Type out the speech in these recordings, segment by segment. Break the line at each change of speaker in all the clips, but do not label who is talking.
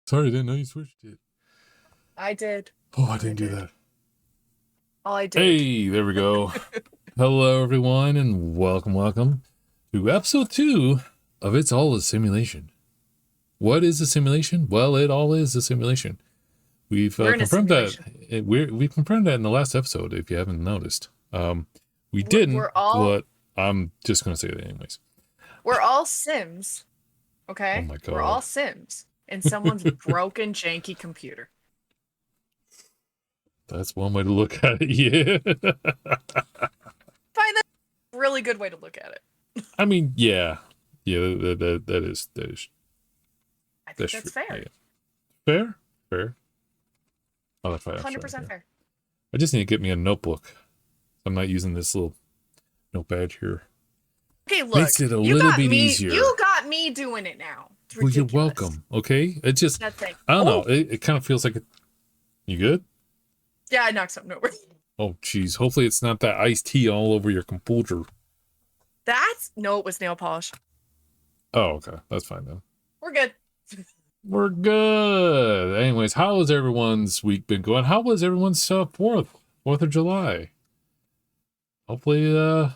Sorry, I didn't know you switched it.
I did.
Oh, I didn't do that.
Oh, I did.
Hey, there we go. Hello, everyone, and welcome to episode 2 of It's All a Simulation. What is a simulation? Well, it all is a simulation. We've confirmed that. We confirmed that in the last episode, if you haven't noticed. We didn't, but I'm just going to say it anyways.
We're all Sims, okay?
Oh my God.
We're all Sims in someone's broken, janky computer.
That's one way to look at it, yeah.
Find that a really good way to look at it.
I mean, yeah. Yeah, that is.
I think that's fair.
Yeah. Fair. Oh, that's
100% fair.
I just need to get me a notebook. I'm not using this little notepad here.
Hey, look.
Makes it a little bit easier.
You got me doing it now.
Well, you're welcome, okay? It just, I don't know. It kind of feels like you good?
Yeah, I knocked something over.
Oh, geez. Hopefully it's not that iced tea all over your computer.
No, it was nail polish.
Oh, okay. That's fine then.
We're good.
We're good. Anyways, how has everyone's week been going? How was everyone's 4th of July? Hopefully,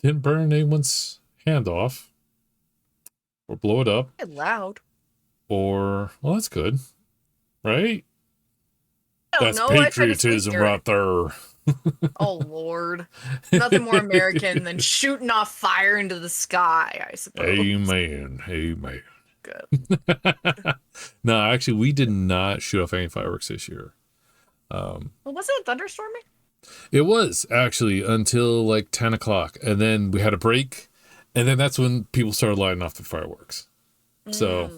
didn't burn anyone's hand off. Or blow it up.
Loud.
Or, well, that's good. Right? That's
know.
patriotism right there.
Oh, Lord. Nothing more American than shooting off fire into the sky, I suppose.
Amen.
Good.
No, actually, we did not shoot off any fireworks this year.
Well, wasn't it thunderstorming?
It was, actually, until like 10 o'clock. And then we had a break. And then that's when people started lighting off the fireworks. So,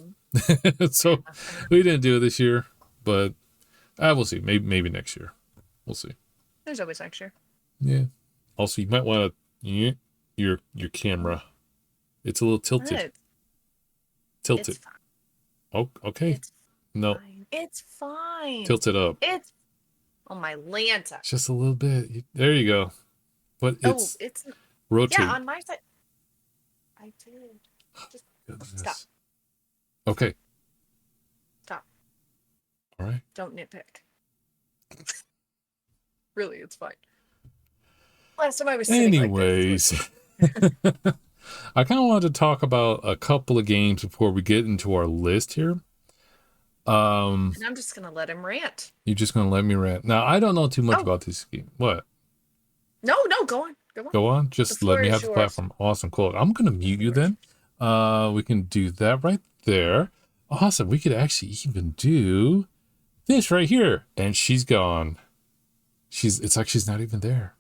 so we didn't do it this year. But we'll see. Maybe next year. We'll see.
There's always next year.
Yeah. Also, you might want to your camera. It's a little tilted. Tilted.
It's fine.
Oh, okay.
It's
no.
Fine. It's fine.
Tilt it up.
It's my Lanta.
Just a little bit. There you go. But it's rotate.
Yeah, on my side. I did. Just stop.
Okay.
Stop.
All right.
Don't nitpick. Really, it's fine. Last time I was sitting
anyways. I kind of wanted to talk about a couple of games before we get into our list here. And
I'm just going to let him rant.
You're just going to let me rant. Now, I don't know too much about this game. What?
No, go on.
Go on. Just let me have the platform. Awesome. Cool. I'm going to mute you then. We can do that right there. Awesome. We could actually even do this right here. And she's gone. It's like she's not even there.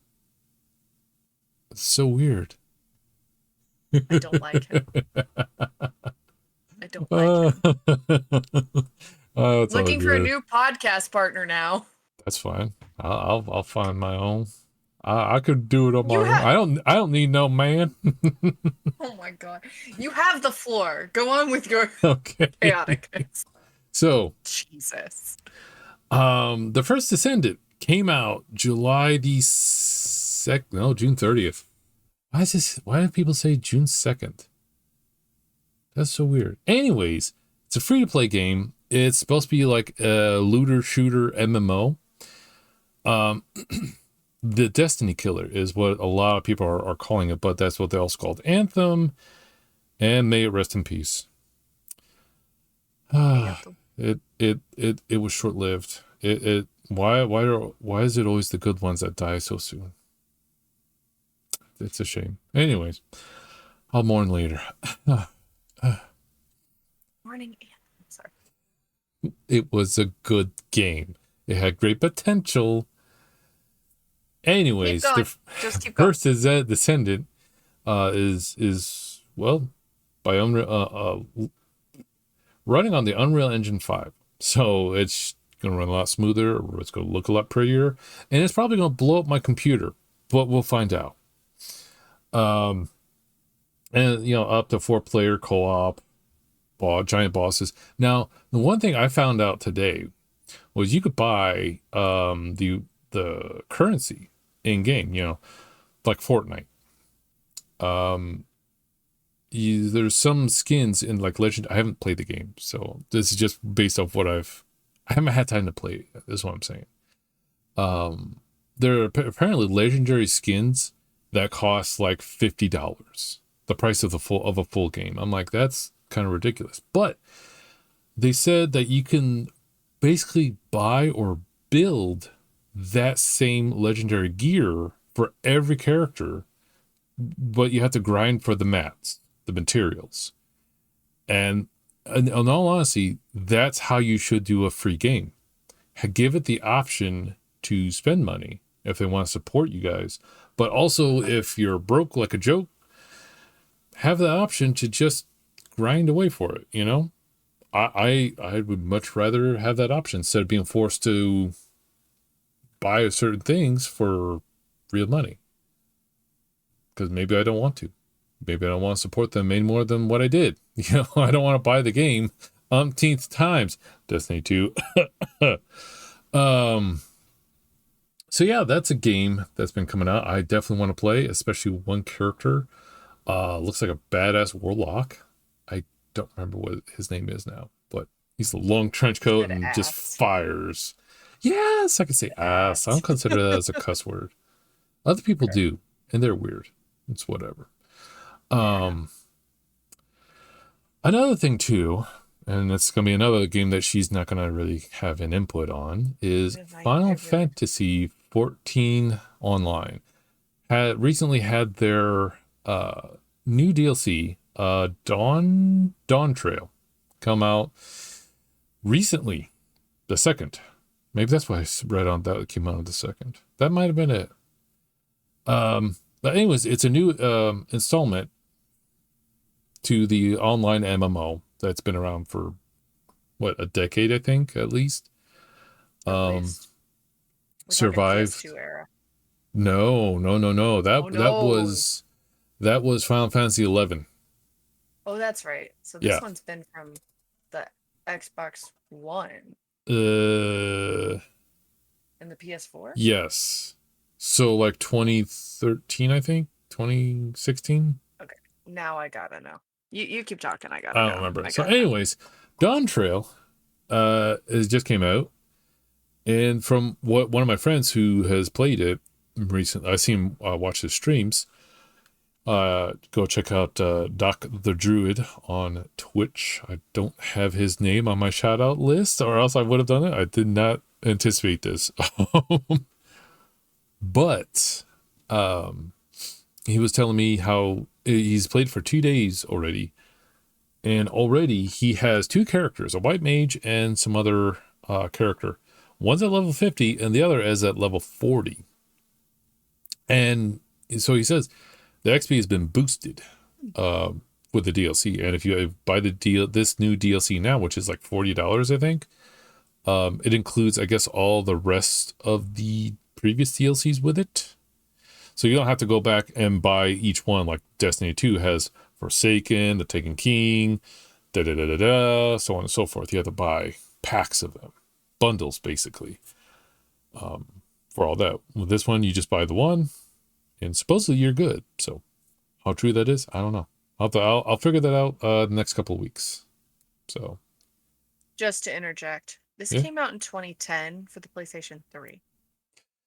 It's so weird.
I don't like him. Looking for a new podcast partner now.
That's fine. I'll find my own. I could do it on my own. I don't need no man.
Oh my God. You have the floor. Go on with your chaoticness.
So
Jesus.
The First Descendant came out July the 2nd. No, June 30th. Why do people say June 2nd? That's so weird. Anyways, it's a free-to-play game. It's supposed to be like a looter shooter MMO. The Destiny Killer is what a lot of people are calling it, but that's what they also called Anthem. And may it rest in peace. It was short-lived. Why is it always the good ones that die so soon? It's a shame. Anyways, I'll mourn later.
Morning. Sorry.
It was a good going. It had great potential. Anyways,
just keep going.
First Descendant is well by running on the Unreal Engine 5, so it's gonna run a lot smoother. It's gonna look a lot prettier, and it's probably gonna blow up my computer, but we'll find out. And up to 4-player co-op, giant bosses. Now, the one thing I found out today was you could buy the currency in game, like Fortnite. there's some skins in like Legend. I haven't played the game, so this is just based off what I haven't had time to play. Is what I'm saying. There are apparently legendary skins that cost like $50, the price of a full game. I'm like, that's kind of ridiculous. But they said that you can basically buy or build that same legendary gear for every character, but you have to grind for the mats, the materials. And in all honesty, that's how you should do a free game. Give it the option to spend money if they want to support you guys. But also, if you're broke like a joke, have the option to just grind away for it, you know? I would much rather have that option instead of being forced to buy certain things for real money. Because maybe I don't want to. Maybe I don't want to support them any more than what I did. You know, I don't want to buy the game umpteenth times. Destiny 2. So yeah, that's a game that's been coming out. I definitely want to play, especially one character. Looks like a badass warlock. I don't remember what his name is now, but he's a long trench coat and just fires. Yes, I can say ass. I don't consider that as a cuss word. Other people do, and they're weird. It's whatever. Another thing too, and it's gonna be another game that she's not gonna really have an input on, is Final Fantasy 14 Online. Recently had their new DLC, Dawn Trail, come out recently, the 2nd. Maybe that's why I read on that it came out on the 2nd. That might have been it. But anyways, it's a new installment to the online MMO that's been around for what, a decade, I think, at least. Survived. No. That was Final Fantasy 11.
Oh, that's right. So this one's been from the Xbox One.
And
the PS4?
Yes. So like 2013, I think? 2016?
Okay. Now I gotta know. You keep talking, I
don't remember. So anyways, Dawn Trail it just came out. And from what one of my friends who has played it recently, I've seen him watch his streams. Go check out Doc the Druid on Twitch. I don't have his name on my shout out list, or else I would have done it. I did not anticipate this. But he was telling me how he's played for 2 days already, and already he has 2 characters, a white mage and some other character. One's at level 50 and the other is at level 40. And so he says the XP has been boosted with the DLC. And if you buy this new DLC now, which is like $40, I think, it includes, I guess, all the rest of the previous DLCs with it. So you don't have to go back and buy each one, like Destiny 2 has Forsaken, the Taken King, so on and so forth. You have to buy packs of them, bundles basically, for all that. With this one, you just buy the one, and supposedly you're good. So how true that is, I don't know. I'll figure that out the next couple of weeks. So
just to interject, this came out in 2010 for the PlayStation 3.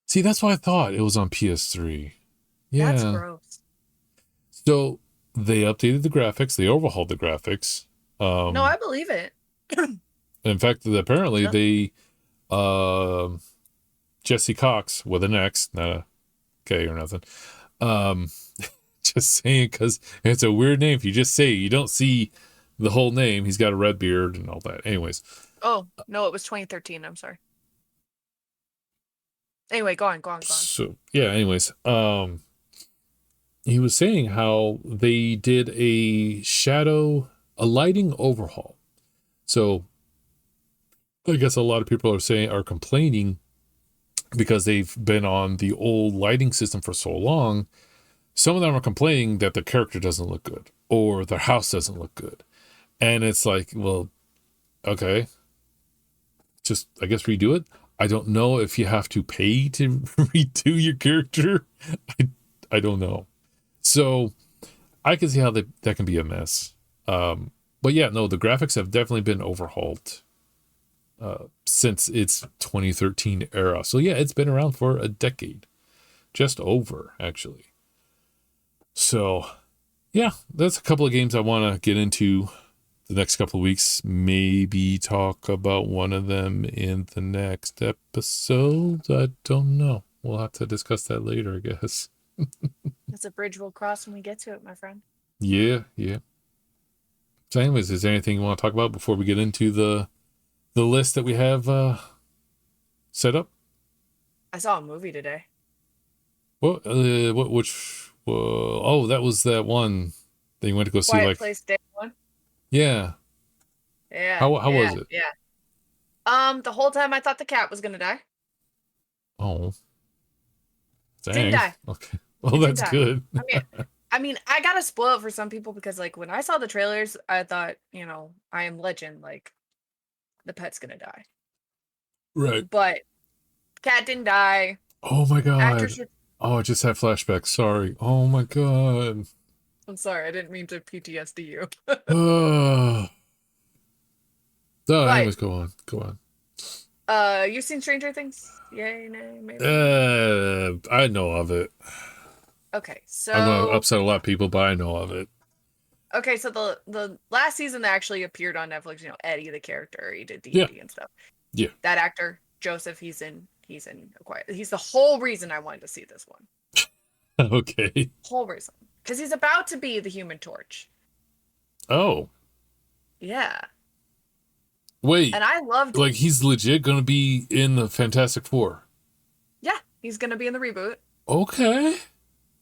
See, that's why I thought it was on PS3. Yeah.
That's gross.
So they updated the graphics. They overhauled the graphics.
No, I believe it.
In fact, apparently they, Jesse Cox with an X, not a K or nothing. Just saying, because it's a weird name. If you just say it, you don't see the whole name. He's got a red beard and all that. Anyways.
Oh, no, it was 2013. I'm sorry. Anyway, go on.
So, yeah, anyways. He was saying how they did a lighting overhaul. So I guess a lot of people are complaining because they've been on the old lighting system for so long. Some of them are complaining that the character doesn't look good or their house doesn't look good. And it's like, well, okay, just, I guess, redo it. I don't know if you have to pay to redo your character. I don't know. So I can see how that can be a mess. But yeah, no, the graphics have definitely been overhauled since its 2013 era. So yeah, it's been around for a decade, just over actually. So yeah, that's a couple of games I want to get into the next couple of weeks. Maybe talk about one of them in the next episode. I don't know. We'll have to discuss that later, I guess.
That's a bridge we'll cross when we get to it, my friend.
Yeah. So anyways, is there anything you want to talk about before we get into the list that we have set up?
I saw a movie today.
What? Oh, that was that one that you went to go see.
Quiet Place Day 1.
Yeah.
Yeah.
How was it?
Yeah. The whole time I thought the cat was gonna die.
Oh. Dang.
Didn't die.
Okay. Well, that's good.
I mean, I gotta spoil it for some people because, like, when I saw the trailers, I thought, I Am Legend, like, the pet's gonna die.
Right.
But cat didn't die.
Oh my god. Oh, I just had flashbacks. Sorry. Oh my god.
I'm sorry. I didn't mean to PTSD you.
No, anyways, go on.
You seen Stranger Things? Yay, nay, maybe?
I know of it.
Okay, so
I'm gonna upset a lot of people, but I know of it.
Okay, so the last season that actually appeared on Netflix, Eddie the character, he did D&D and stuff.
Yeah.
That actor, Joseph, he's in A Quiet. He's the whole reason I wanted to see this one.
Okay.
Whole reason. Because he's about to be the Human Torch.
Oh.
Yeah.
Wait.
And I loved
like he's legit gonna be in the Fantastic Four.
Yeah, he's gonna be in the reboot.
Okay.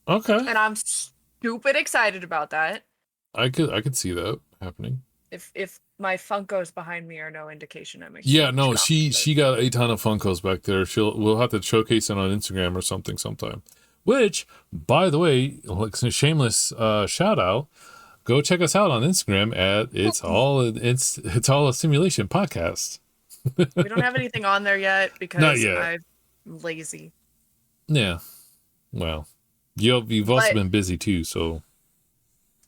And I'm stupid excited about that.
I could see that happening.
If my Funkos behind me are no indication, I'm excited.
Yeah, no, she got a ton of Funkos back there. We'll have to showcase it on Instagram or something sometime. Which, by the way, like a shameless shout out. Go check us out on Instagram at it's all a simulation podcast.
We don't have anything on there yet because
Not yet.
I'm lazy.
Yeah. Well, you've also been busy too, so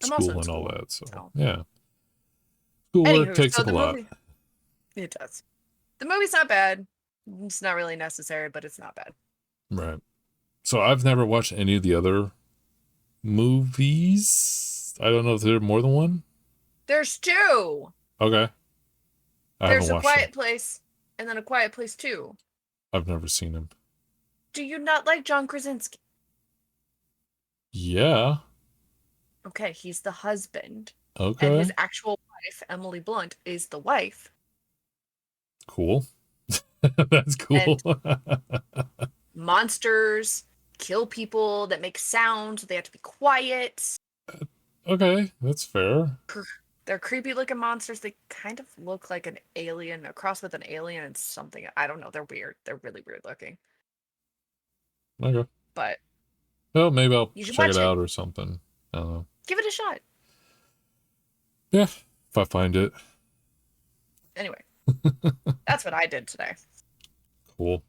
school and all that. So yeah. Schoolwork takes up a lot.
It does. The movie's not bad. It's not really necessary, but it's not bad.
Right. So I've never watched any of the other movies. I don't know if there are more than one.
There's two.
Okay.
There's A Quiet Place and then A Quiet Place 2.
I've never seen them.
Do you not like John Krasinski?
Yeah.
Okay, he's the husband.
Okay.
And his actual wife, Emily Blunt, is the wife.
Cool. That's cool.
Monsters kill people that make sound. They have to be quiet.
Okay, that's fair.
They're creepy looking monsters. They kind of look like an alien, a cross with an alien and something. I don't know. They're weird. They're really weird looking.
Okay.
But
well, maybe I'll check it out or something. I don't know.
Give it a shot.
Yeah, if I find it.
Anyway, that's what I did today.
Cool.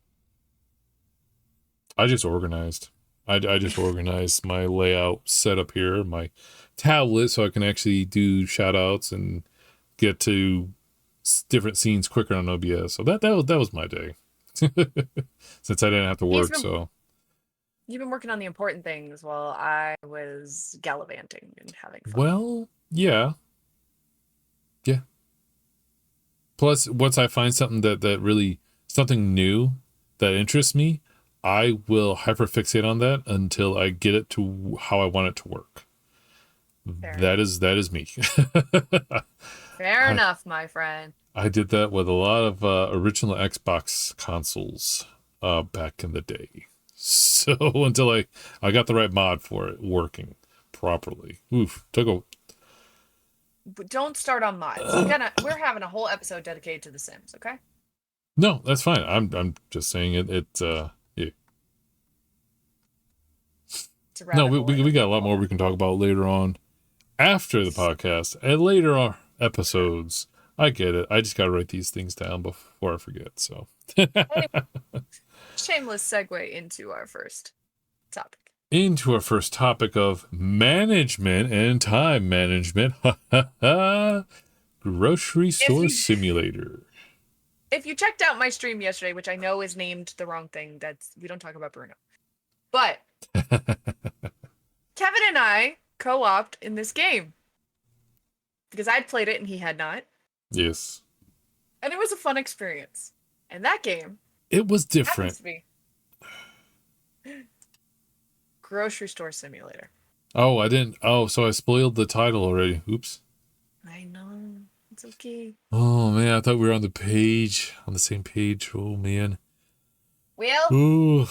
I just organized. I just organized my layout setup here, my tablet, so I can actually do shout outs and get to different scenes quicker on OBS. So that was my day. Since I didn't have to work, so.
You've been working on the important things while I was gallivanting and having fun.
Well, yeah. Yeah. Plus, once I find something that really, something new that interests me, I will hyperfixate on that until I get it to how I want it to work. That is me.
Fair enough, my friend.
I did that with a lot of original Xbox consoles back in the day. So until I got the right mod for it working properly. Oof, took a.
But don't start on mods. We're having a whole episode dedicated to The Sims, okay?
No, that's fine. I'm just saying it. Yeah. No, we got a lot more we can talk about later on, after the podcast and later on episodes. I get it. I just gotta write these things down before I forget. So.
Shameless segue into our first topic.
into our first topic of management and time management. Grocery Store Simulator.
If you checked out my stream yesterday, which I know is named the wrong thing, we don't talk about Bruno. But Kevin and I co-opted in this game. Because I'd played it and he had not.
Yes.
And it was a fun experience. And that game...
It was different.
To be Grocery Store Simulator.
Oh, I didn't... Oh, so I spoiled the title already. Oops.
I know. It's okay.
Oh, man. I thought we were on the page. On the same page. Oh, man.
Well...
Ooh.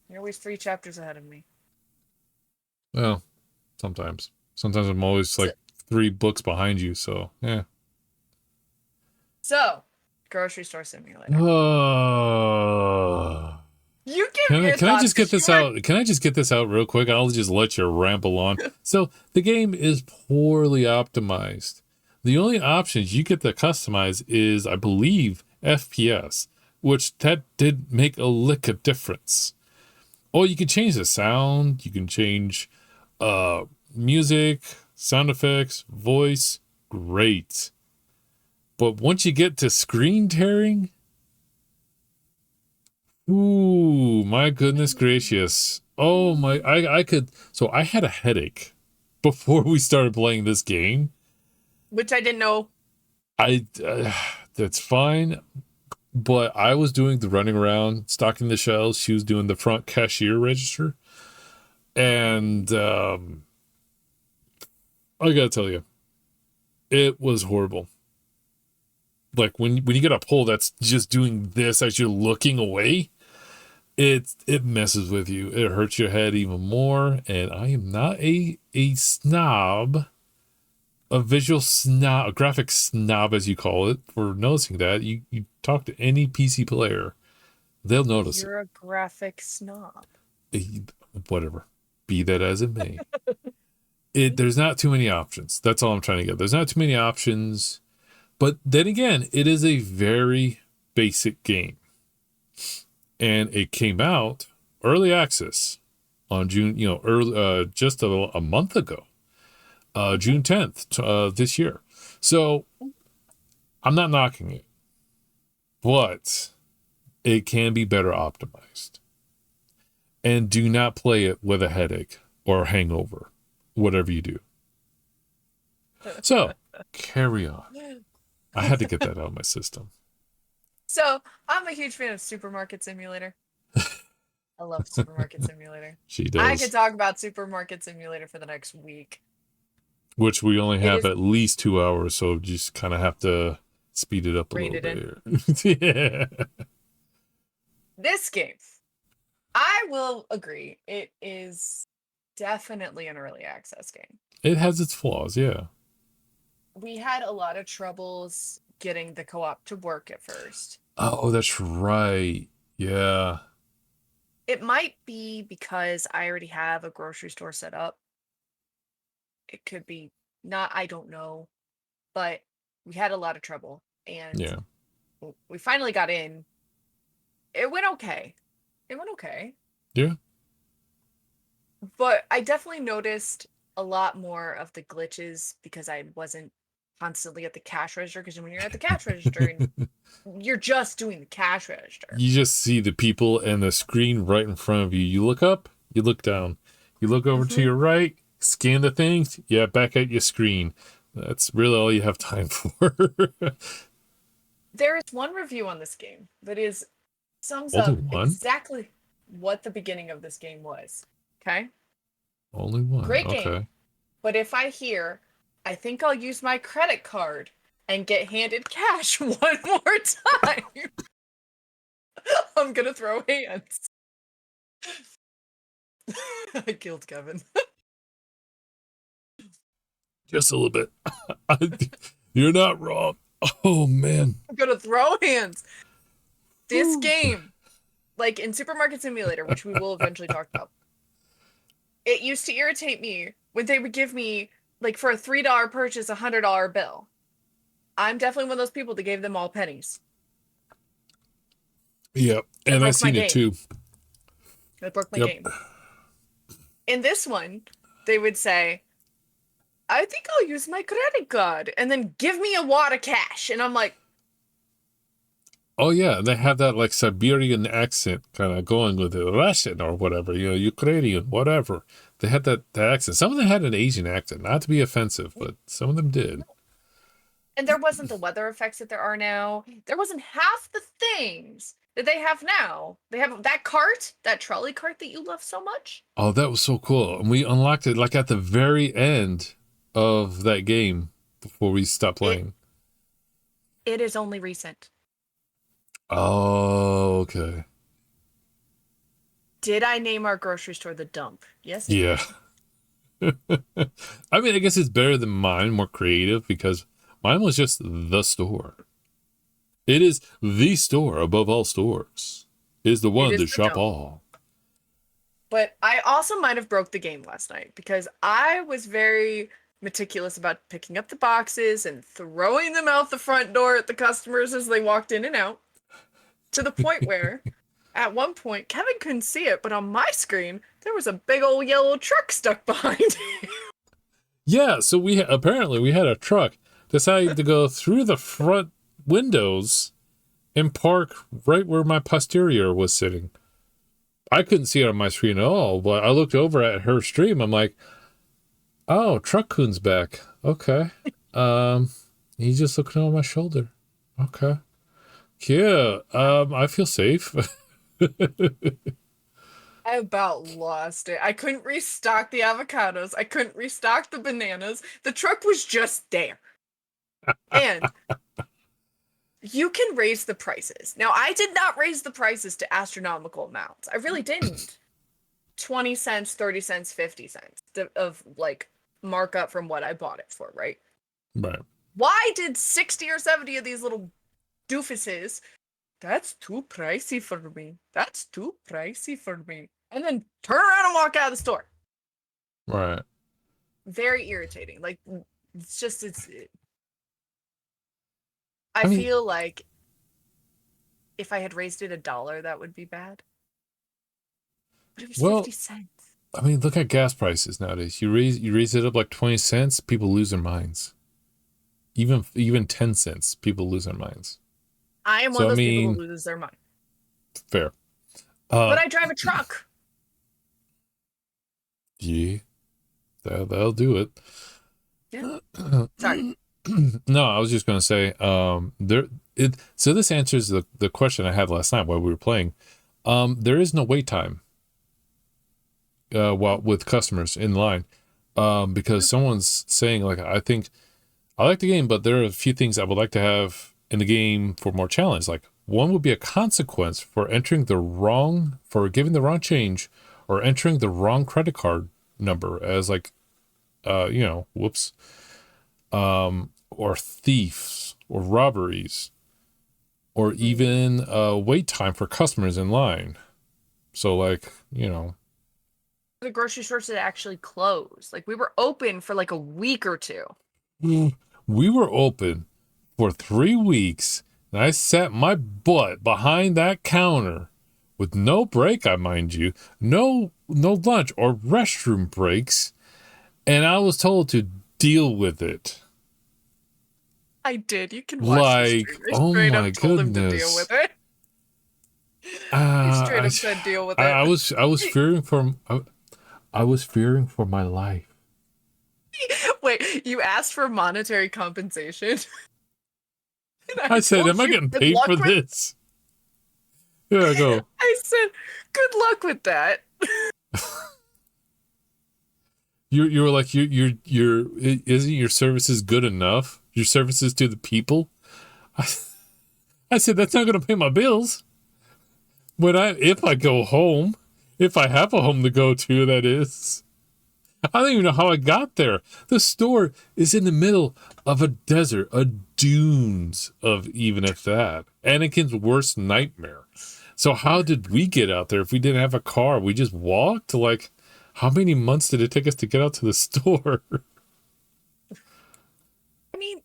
You're always 3 chapters ahead of me.
Well, sometimes. Sometimes I'm always like 3 books behind you, so, yeah.
So, Grocery Store Simulator. You
Can I just get this out? Can I just get this out real quick? I'll just let you ramble on. So the game is poorly optimized. The only options you get to customize is, I believe, FPS, which that did make a lick of difference. Oh, you can change the sound. You can change music, sound effects, voice. Great. But once you get to screen tearing, ooh, my goodness gracious. Oh my, so I had a headache before we started playing this game.
Which I didn't know.
That's fine. But I was doing the running around, stocking the shelves. She was doing the front cashier register. And I gotta tell you, it was horrible. Like when you get a poll that's just doing this as you're looking away, it messes with you. It hurts your head even more. And I am not a snob, a visual snob, a graphic snob as you call it, for noticing that. You talk to any PC player, they'll notice.
You're a graphic snob.
Whatever. Be that as it may. There's not too many options. That's all I'm trying to get. There's not too many options. But then again, it is a very basic game. And it came out early access on June, just a month ago, June 10th this year. So I'm not knocking it, but it can be better optimized. And do not play it with a headache or a hangover, whatever you do. So carry on. I had to get that out of my system.
So, I'm a huge fan of Supermarket Simulator. I love Supermarket Simulator.
She does.
I could talk about Supermarket Simulator for the next week.
Which we only have at least 2 hours, so just kind of have to speed it up a little bit. Yeah.
This game, I will agree, it is definitely an early access game.
It has its flaws, yeah.
We had a lot of troubles getting the co-op to work at first.
Oh, that's right. Yeah.
It might be because I already have a grocery store set up. It could be not, I don't know. But we had a lot of trouble. And
yeah,
we finally got in. It went okay.
Yeah.
But I definitely noticed a lot more of the glitches because I wasn't constantly at the cash register, because when you're at the cash register you're just doing the cash register,
you just see the people and the screen right in front of you. You look up, you look down, you look over to your right, scan the things, yeah, back at your screen. That's really all you have time for.
There is one review on this game that sums up exactly what the beginning of this game was. Okay,
only one.
Great game.
Okay.
But if I hear, I think I'll use my credit card and get handed cash one more time, I'm gonna throw hands. I killed Kevin.
Just a little bit. You're not wrong. Oh, man.
I'm gonna throw hands. This game, like in Supermarket Simulator, which we will eventually talk about, it used to irritate me when they would give me, like, for a $3 purchase, a $100 bill. I'm definitely one of those people that gave them all pennies.
Yep, and I've seen it too.
It broke my game. In this one, they would say, I think I'll use my credit card and then give me a wad of cash. And I'm like,
Oh yeah, they have that like Siberian accent kind of going with it, Russian or whatever, Ukrainian, whatever. They had that accent. Some of them had an Asian accent, not to be offensive, but some of them did.
and there wasn't the weather effects that there are now. There wasn't half the things that they have now. They have that cart, that trolley cart that you love so much.
Oh, that was so cool. And we unlocked it like at the very end of that game before we stopped playing.
It is only recent.
Oh, okay.
Did I name our grocery store the Dump? Yes.
Yeah. I mean, I guess it's better than mine, more creative, because mine was just the store. It is the store above all stores. It is the one to shop
Dump.
all.
But I also might have broke the game last night because I was very meticulous about picking up the boxes and throwing them out the front door at the customers as they walked in and out. To the point where, at one point, Kevin couldn't see it, but on my screen, there was a big old yellow truck stuck behind it.
Yeah, so apparently we had a truck decide to go through the front windows and park right where my posterior was sitting. I couldn't see it on my screen at all, but I looked over at her stream. I'm like, oh, Truck Coon's back. Okay. He's just looking over my shoulder. Okay. Yeah, I feel safe.
I about lost it. I couldn't restock the avocados. I couldn't restock the bananas. The truck was just there. And you can raise the prices. Now, I did not raise the prices to astronomical amounts. I really didn't. 20 cents, 30 cents, 50 cents of like markup from what I bought it for, right?
Right.
Why did 60 or 70 of these little doofuses, that's too pricey for me. That's too pricey for me. And then turn around and walk out of the store.
Right.
Very irritating. Like, it's just, I mean, feel like if I had raised it $1, that would be bad. But it was 50 cents.
I mean, look at gas prices nowadays. You raise it up like 20 cents, people lose their minds. Even 10 cents, people lose their minds.
I am one of those people who loses their mind.
Fair.
But I drive a truck.
Yeah. That'll do it.
Yeah. Sorry.
No, I was just going to say, so this answers the question I had last night while we were playing. There is no wait time with customers in line, because someone's saying, like, I think I like the game, but there are a few things I would like to have in the game for more challenge. Like, one would be a consequence for giving the wrong change or entering the wrong credit card number as like, whoops. Or thieves or robberies, or even wait time for customers in line. So, like, the
grocery stores had actually closed. Like, we were open for like a week or two.
We were open for 3 weeks, and I sat my butt behind that counter with no break, I mind you, no lunch or restroom breaks, and I was told to deal with it.
I did. You can watch the stream.
Oh my
goodness. Told him to deal with it. I straight up said deal with it.
I was fearing for my life.
Wait, you asked for monetary compensation?
I said, am I getting paid for this? Yeah, go.
I said, good luck with that.
You were like, isn't your services good enough? Your services to the people? I said, that's not going to pay my bills. If I go home, if I have a home to go to, that is. I don't even know how I got there. The store is in the middle of a desert, a dunes of, even if that, Anakin's worst nightmare. So how did we get out there if we didn't have a car? We just walked? Like, how many months did it take us to get out to the store?
I mean,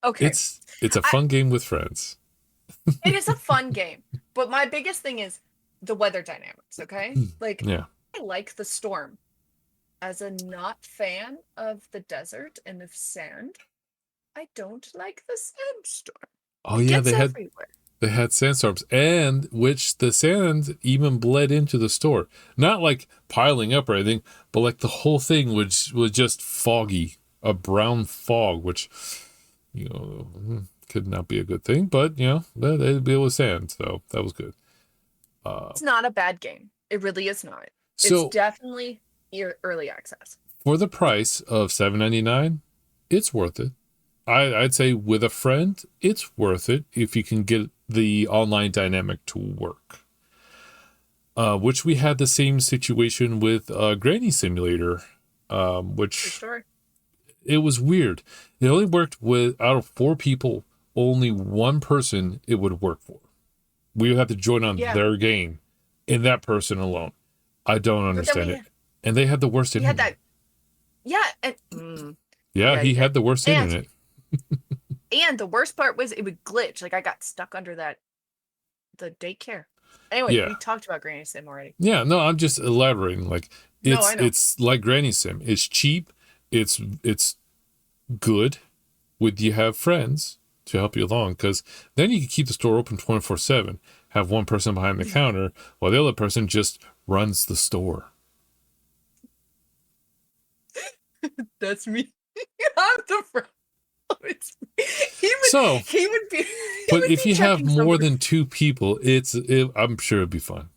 Okay.
It's a fun game with friends.
It is a fun game, but my biggest thing is the weather dynamics, okay? Like,
Yeah.
I like the storm. As a not fan of the desert and of sand, I don't like the sandstorm.
Oh
It
yeah,
gets everywhere.
they had sandstorms, and which the sand even bled into the store. Not like piling up or anything, but like the whole thing was just foggy, a brown fog, which could not be a good thing. But it was sand, so that was good.
It's not a bad game. It really is not. It's
So
definitely early access.
for the price of $7.99, it's worth it. I'd say with a friend, it's worth it if you can get the online dynamic to work. Which we had the same situation with Granny Simulator, which it was weird. It only worked with, out of 4 people, only 1 person it would work for. We would have to join on their game, and that person alone. I don't understand it. And they had the worst internet. He had the worst internet.
And the worst part was it would glitch. Like I got stuck under the daycare. Anyway, we talked about Granny Sim already.
Yeah, no, I'm just elaborating. Like it's like Granny Sim. It's cheap. It's good. With you have friends to help you along, because then you can keep the store open 24/7. Have one person behind the counter while the other person just runs the store.
That's me. I'm the friend. He would be.
But if you have more than 2 people, I'm sure it'd be fun.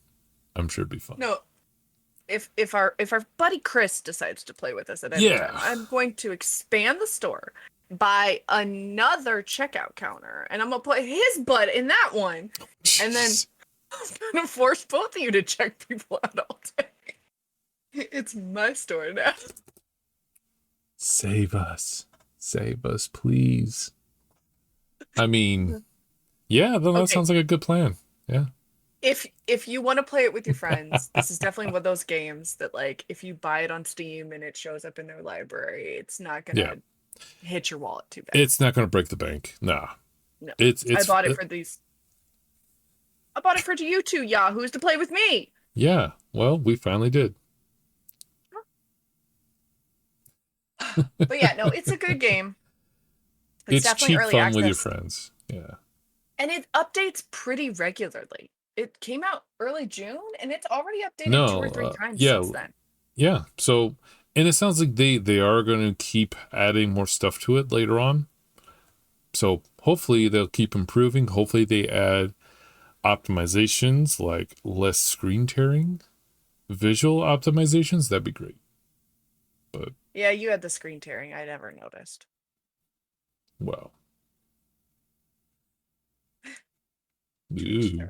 No,
if our buddy Chris decides to play with us at any time, I'm going to expand the store, buy another checkout counter, and I'm gonna put his butt in that one, and then I'm gonna force both of you to check people out all day. It's my store now.
Save us, please. I mean, that sounds like a good plan. Yeah.
If you want to play it with your friends, this is definitely one of those games that, like, if you buy it on Steam and it shows up in their library, it's not gonna hit your wallet too bad.
It's not gonna break the bank. Nah.
No.
It's
I bought it for these. I bought it for you two yahoos to play with me.
Yeah. Well, we finally did.
But yeah, no, it's a good game.
It's definitely cheap fun with your friends. Yeah.
And it updates pretty regularly. It came out early June, and it's already updated 2 or 3 times since then.
Yeah. So, and it sounds like they are going to keep adding more stuff to it later on. So hopefully they'll keep improving. Hopefully they add optimizations like less screen tearing, visual optimizations. That'd be great. But
yeah, you had the screen tearing. I never noticed.
Well. Ooh.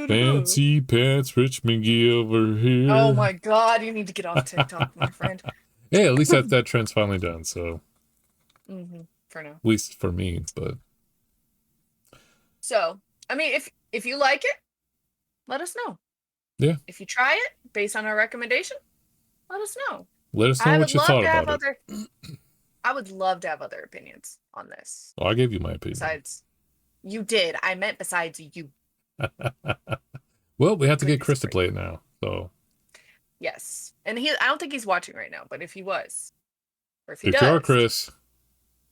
Fancy pants, Rich McGee over here.
Oh my God, you need to get off TikTok, my friend.
Hey, at least that trend's finally done. So,
for now,
at least for me. But
so, I mean, if you like it, let us know.
Yeah.
If you try it based on our recommendation, let us know.
Let us know what you thought about
it. I would love to have other opinions on this.
Oh, I gave you my opinion.
Besides, you did. I meant besides you.
Well, we have to get Chris to play it now. So.
Yes, and I don't think he's watching right now. But if he was, or if he
does, you are Chris, you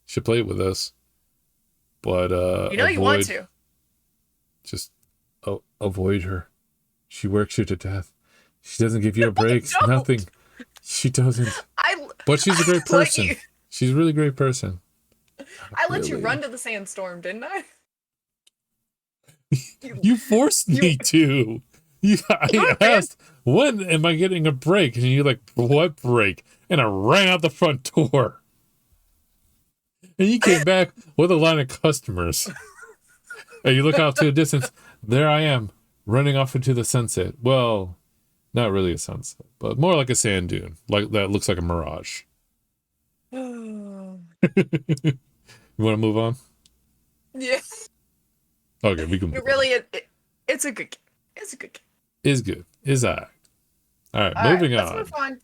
should play it with us. But
you want to.
Just avoid her. She works you to death. She doesn't give you a break. Nothing. She doesn't. But she's a great person. She's a really great person.
I let you run to the sandstorm, didn't I?
You forced me to. I asked, when am I getting a break? And you're like, what break? And I ran out the front door. And you came back with a line of customers. And you look out to a distance. There I am, running off into the sunset. Well, not really a sunset, but more like a sand dune. Like that looks like a mirage. You want to move on?
Yeah.
Okay, we can.
It's a good game. It's a good game.
Is good. Is all right, moving on. Let's
move on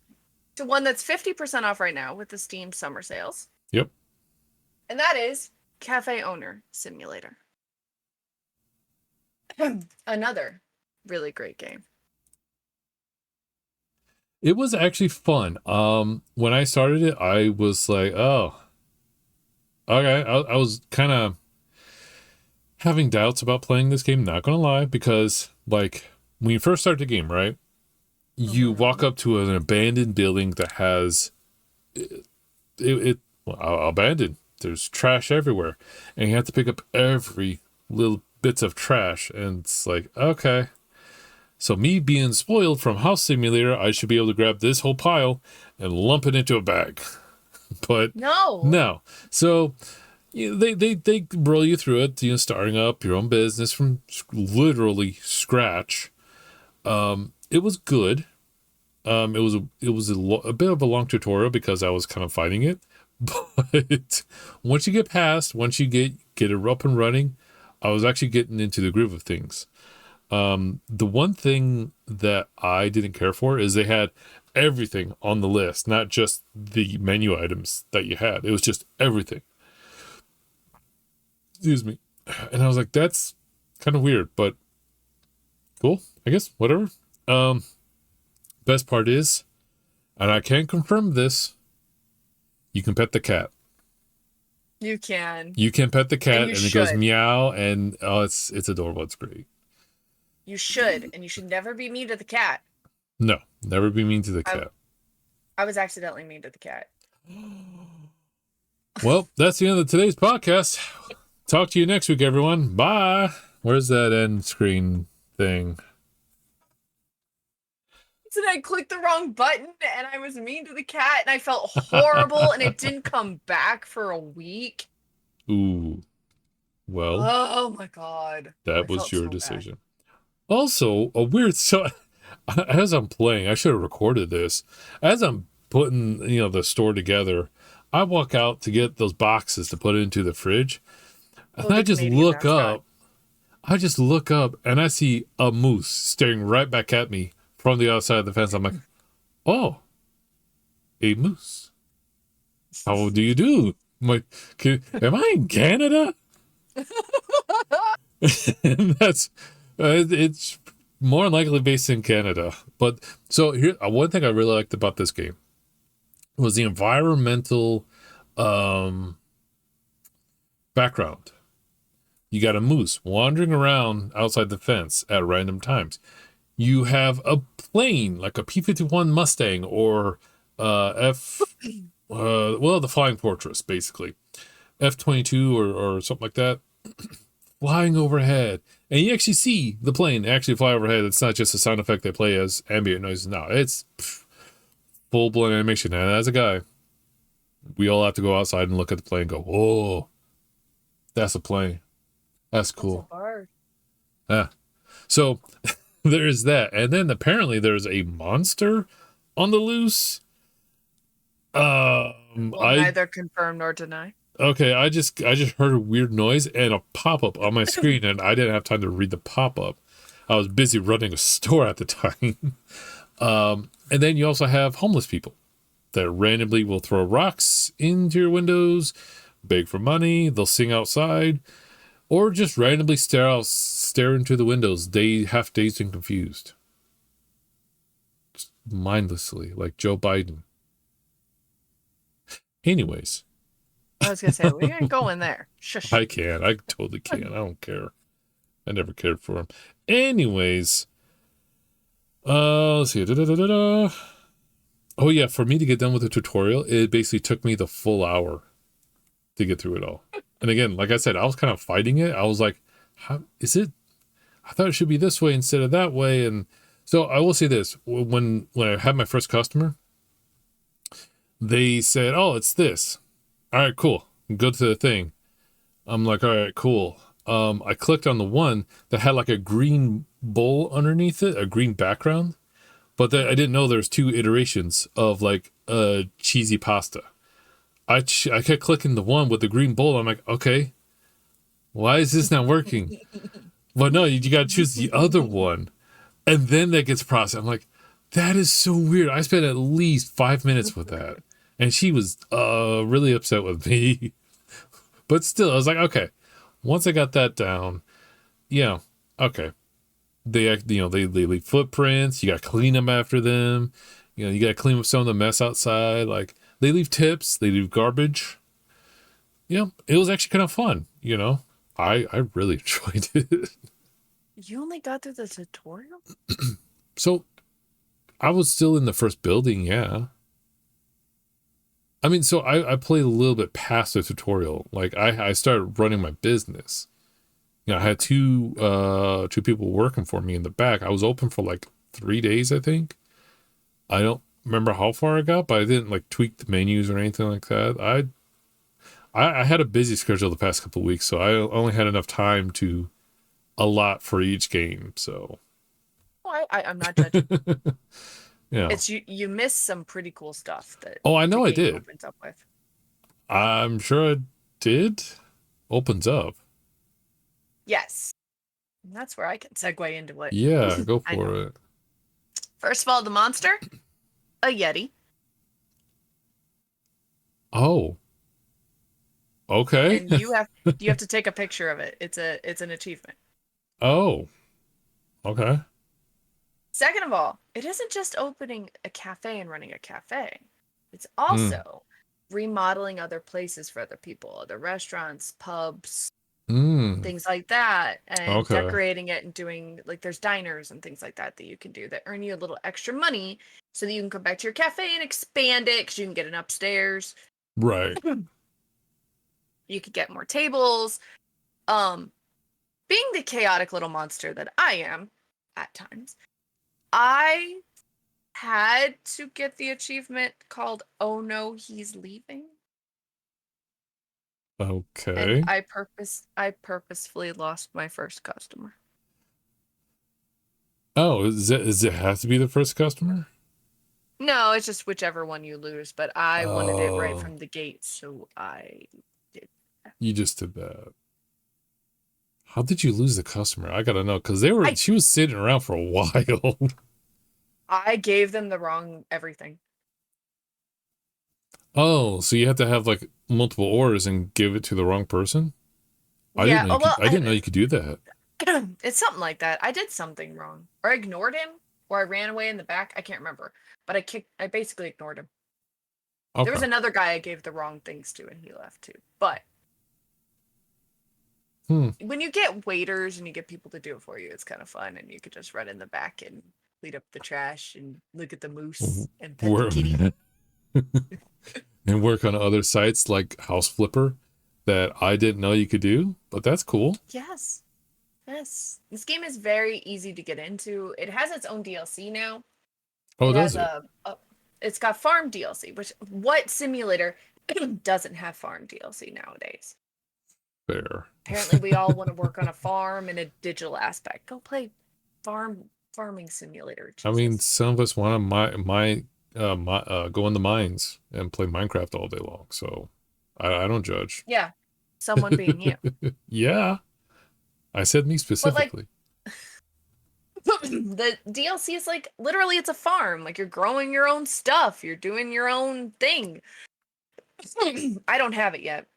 to one that's 50% off right now with the Steam summer sales.
Yep.
and that is Cafe Owner Simulator. Another really great game.
It was actually fun. When I started it, I was like, oh, okay. I was kind of having doubts about playing this game, not gonna lie, because like when you first start the game, right? You walk up to an abandoned building that has abandoned. There's trash everywhere, and you have to pick up every little bits of trash, and it's like, okay. So me being spoiled from House Simulator, I should be able to grab this whole pile and lump it into a bag. But no. So they roll you through it, starting up your own business from literally scratch. It was good. It was a bit of a long tutorial because I was kind of fighting it. But once you get it up and running, I was actually getting into the groove of things. The one thing that I didn't care for is they had everything on the list, not just the menu items that you had. It was just everything. Excuse me. And I was like, that's kind of weird, but cool, I guess, whatever. Best part is, and I can confirm this, you can pet the cat.
You can.
You can pet the cat, and it goes meow, and it's adorable. It's great.
You should, and you should never be mean to the cat.
No, never be mean to the cat.
I was accidentally mean to the cat.
Well, that's the end of today's podcast. Talk to you next week, everyone. Bye. Where's that end screen thing?
And I clicked the wrong button, and I was mean to the cat, and I felt horrible, and it didn't come back for a week.
Ooh. Well.
Oh my god.
That was your decision. Bad. Also, as I'm playing, I should have recorded this. As I'm putting, the store together, I walk out to get those boxes to put into the fridge. And I just look up. And I see a moose staring right back at me from the other side of the fence. I'm like, oh, a moose. How do you do? I'm like, am I in Canada? And that's, it's more likely based in Canada. But so here, one thing I really liked about this game was the environmental background. You got a moose wandering around outside the fence at random times. You have a plane like a P-51 Mustang or the Flying Fortress, basically. F-22 or something like that, flying overhead. And you actually see the plane actually fly overhead. It's not just a sound effect they play as ambient noises. No, it's full-blown animation. And as a guy, we all have to go outside and look at the plane and go, whoa, that's a plane. That's cool.
That's a bird.
Yeah. So there's that. And then apparently there's a monster on the loose.
Neither confirm nor deny.
Okay, I just heard a weird noise and a pop-up on my screen, and I didn't have time to read the pop-up. I was busy running a store at the time. And then you also have homeless people that randomly will throw rocks into your windows, beg for money, they'll sing outside, or just randomly stare into the windows, half dazed and confused. Just mindlessly, like Joe Biden. Anyways.
I was going to say, we ain't going there. Shush.
I can. I totally can. I don't care. I never cared for him. Anyways. Let's see. Oh, yeah. For me to get done with the tutorial, it basically took me the full hour to get through it all. And again, like I said, I was kind of fighting it. I was like, how is it? I thought it should be this way instead of that way. And so I will say this. When I had my first customer, they said, oh, it's this. All right, cool. Go to the thing. I'm like, all right, cool. I clicked on the one that had like a green bowl underneath it, a green background. But I didn't know there's two iterations of like cheesy pasta. I kept clicking the one with the green bowl. I'm like, okay, why is this not working? But no, you got to choose the other one. And then that gets processed. I'm like, that is so weird. I spent at least 5 minutes with that. And she was really upset with me. But still, I was like, okay. Once I got that down, yeah, okay. They leave footprints. You got to clean them after them. You got to clean up some of the mess outside. Like they leave tips. They leave garbage. Yeah, it was actually kind of fun. I really enjoyed it.
You only got through the tutorial?
So I was still in the first building. Yeah. I mean, so I played a little bit past the tutorial. Like I started running my business. I had two people working for me in the back. I was open for like 3 days, I think. I don't remember how far I got, but I didn't like tweak the menus or anything like that. I had a busy schedule the past couple of weeks, so I only had enough time to allot for each game. So
I'm not judging.
yeah.
It's you missed some pretty cool stuff that
Oh, I know
the
I
game
did.
opens up with.
I'm sure I did. Opens up.
Yes. And that's where I can segue into it.
Yeah, go for it.
First of all, the monster, a Yeti.
Oh. Okay.
And you have to take a picture of it. It's an achievement.
Oh. Okay.
Second of all, it isn't just opening a cafe and running a cafe. It's also remodeling other places for other people, other restaurants, pubs, things like that, and decorating it and doing like there's diners and things like that you can do that earn you a little extra money so that you can come back to your cafe and expand it because you can get an upstairs.
Right.
You could get more tables. Being the chaotic little monster that I am at times, I had to get the achievement called "Oh no, he's leaving."
Okay.
And I purposefully lost my first customer.
Oh, does it have to be the first customer?
No, it's just whichever one you lose, but I wanted it right from the gate, so I did that.
You just did that. How did you lose the customer? I gotta know, because she was sitting around for a while.
I gave them the wrong everything.
Oh, so you have to have like multiple orders and give it to the wrong person? I
Yeah,
didn't know you could do that.
It's something like that. I did something wrong. Or I ignored him, or I ran away in the back. I can't remember. But I basically ignored him. Okay. There was another guy I gave the wrong things to, and he left too. But when you get waiters and you get people to do it for you, it's kind of fun, and you could just run in the back and clean up the trash and look at the moose and pet the kitty.
And work on other sites like House Flipper that I didn't know you could do, but that's cool.
Yes. This game is very easy to get into. It has its own DLC now.
Oh, does it?
It's got farm DLC, which what simulator doesn't have farm DLC nowadays?
Fair.
Apparently, we all want to work on a farm in a digital aspect. Go play farming simulator. Jesus.
I mean, some of us want to go in the mines and play Minecraft all day long, so I don't judge.
Yeah, someone being you.
Yeah, I said me specifically.
But like, the DLC is like literally it's a farm. Like you're growing your own stuff. You're doing your own thing. I don't have it yet.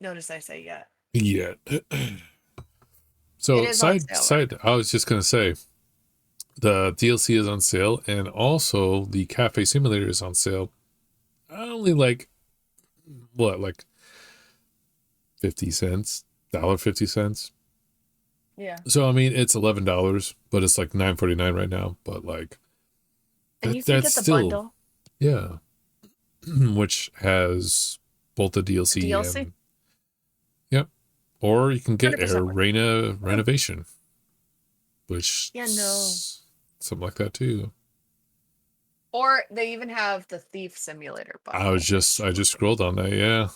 Notice I say yet.
Yet. So side. I was just gonna say. The DLC is on sale, and also the Cafe Simulator is on sale. Only like 50 cents, $1.50.
Yeah.
So I mean, it's $11, but it's like $9.49 right now. But like,
and you can get the bundle.
Yeah, which has both the DLC, and yep, or you can get a renovation, which something like that too.
Or they even have the Thief Simulator bundle.
I just scrolled on that. Yeah.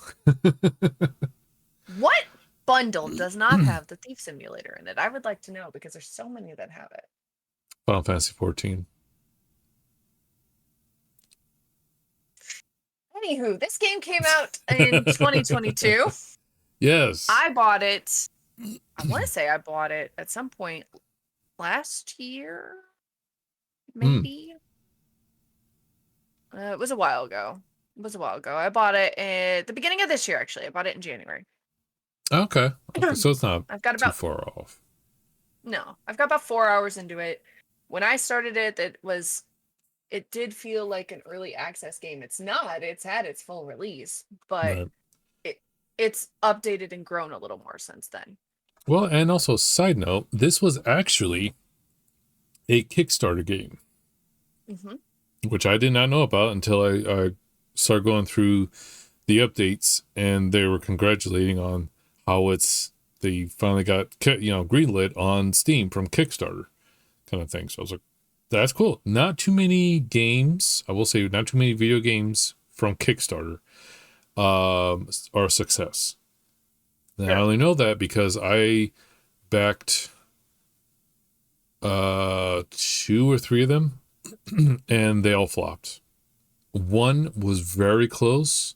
What bundle does not have the Thief Simulator in it? I would like to know because there's so many that have it.
Final Fantasy 14.
Anywho, this game came out in 2022.
Yes.
I bought it. I want to say I bought it at some point last year, maybe. It was a while ago. It was a while ago. I bought it at the beginning of this year, actually. I bought it in January.
Okay. Okay, so it's not
I've got
too
about
far off.
no, I've got about 4 hours into it. When I started it, it did feel like an early access game. It's not. It's had its full release, but
Right.
it it's updated and grown a little more since then.
Well, and also side note, this was actually a Kickstarter game,
Hmm.
which I did not know about until I started going through the updates, and they were congratulating on how they finally got greenlit on Steam from Kickstarter kind of thing. So I was like, that's cool. Not too many games, I will say, not too many video games from Kickstarter are a success. And I
Sure.
only know that because I backed 2 or 3 of them and they all flopped. One was very close,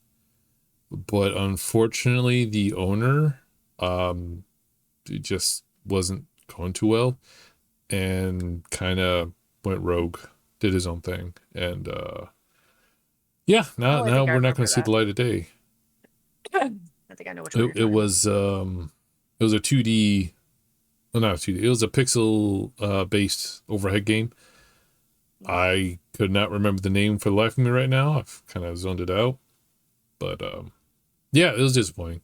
but unfortunately the owner it just wasn't going too well and kind of went rogue, did his own thing, and yeah,
Oh, I
now
think I
we're not going
remember
to see the light of day.
that. I think I know which one you're
It
talking about.
was it was a 2D, well, not a 2D, it was a pixel based overhead game.
Mhm.
I could not remember the name for the life of me right now. I've kind of zoned it out, but yeah, it was disappointing.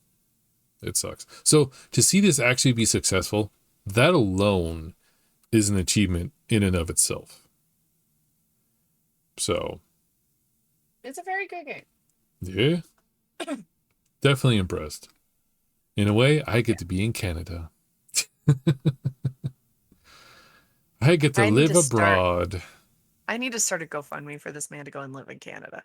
It sucks. So to see this actually be successful, that alone is an achievement in and of itself. So
It's a very good game.
yeah, definitely impressed. In a way, I
Yeah.
get to be in Canada. I get to
I need
live
to start.
abroad.
I need to start a GoFundMe for this man to go and live in Canada.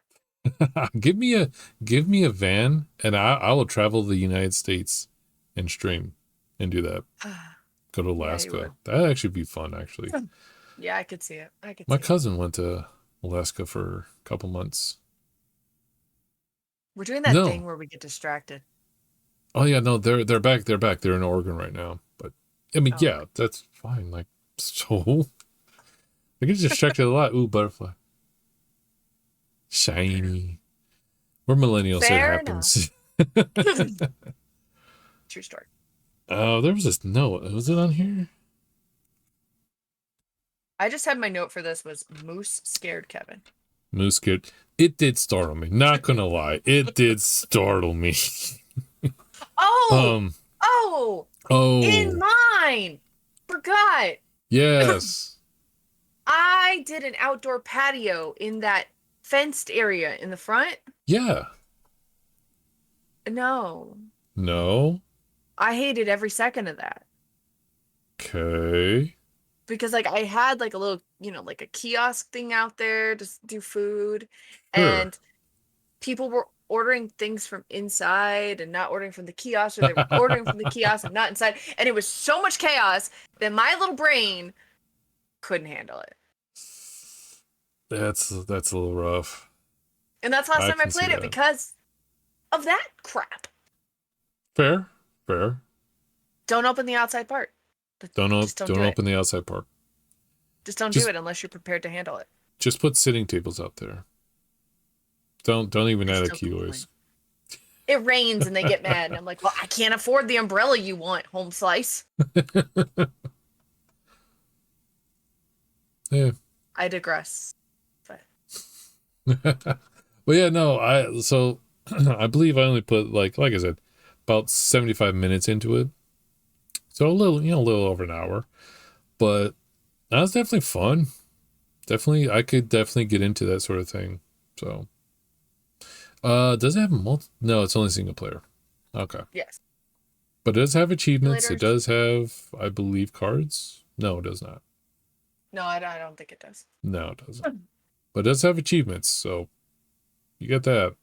give me a give me a van, and I will travel the United States and stream and do that. Go to
Yeah, you
Alaska.
would.
That'd actually be fun. Actually,
Yeah, I could see it. I could
my
see it.
cousin went to Alaska for a couple months.
We're doing that thing
No,
where we get distracted.
oh yeah, no, they're back. They're back. They're in Oregon right now. But I mean,
Oh, okay.
yeah, that's fine. Like, so I get distracted a lot. Ooh, butterfly, shiny. We're millennials, so it
Fair enough.
happens.
True story.
Oh, there was this note. Was it on here?
I just had my note for this was Moose scared Kevin.
Moose kid. It did startle me. Not gonna lie, it did startle me.
Oh,
um.
oh, in
Oh,
mine. Forgot.
yes.
I did an outdoor patio in that fenced area in the front.
Yeah.
No,
No.
I hated every second of that
Okay.
because like I had like a little, like a kiosk thing out there to do food,
Sure.
and people were ordering things from inside and not ordering from the kiosk, or they were ordering from the kiosk and not inside, and it was so much chaos that my little brain couldn't handle it.
That's a little rough.
And that's the last
I
time I
can see
played it
that.
because of that crap.
Fair. Fair.
Don't open the outside part. Just don't
Don't
do it.
open the outside part.
Just don't do
Just
it unless you're prepared to handle it.
just put sitting tables out there. Don't even
I
add a
still
keyways.
complain. It rains and they get mad, and I'm like, well, I can't afford the umbrella you want, home slice.
Yeah.
I digress. But
Well, yeah, no, so I believe I only put like I said, about 75 minutes into it. So a little over an hour. But that was definitely fun. Definitely, I could definitely get into that sort of thing. So, does it have no, it's only single player. Okay.
yes,
But it does have achievements. It
simulators.
does have, I believe, cards. No, it does not.
No, I don't think it does.
No, it doesn't. But it does have achievements, so you get that.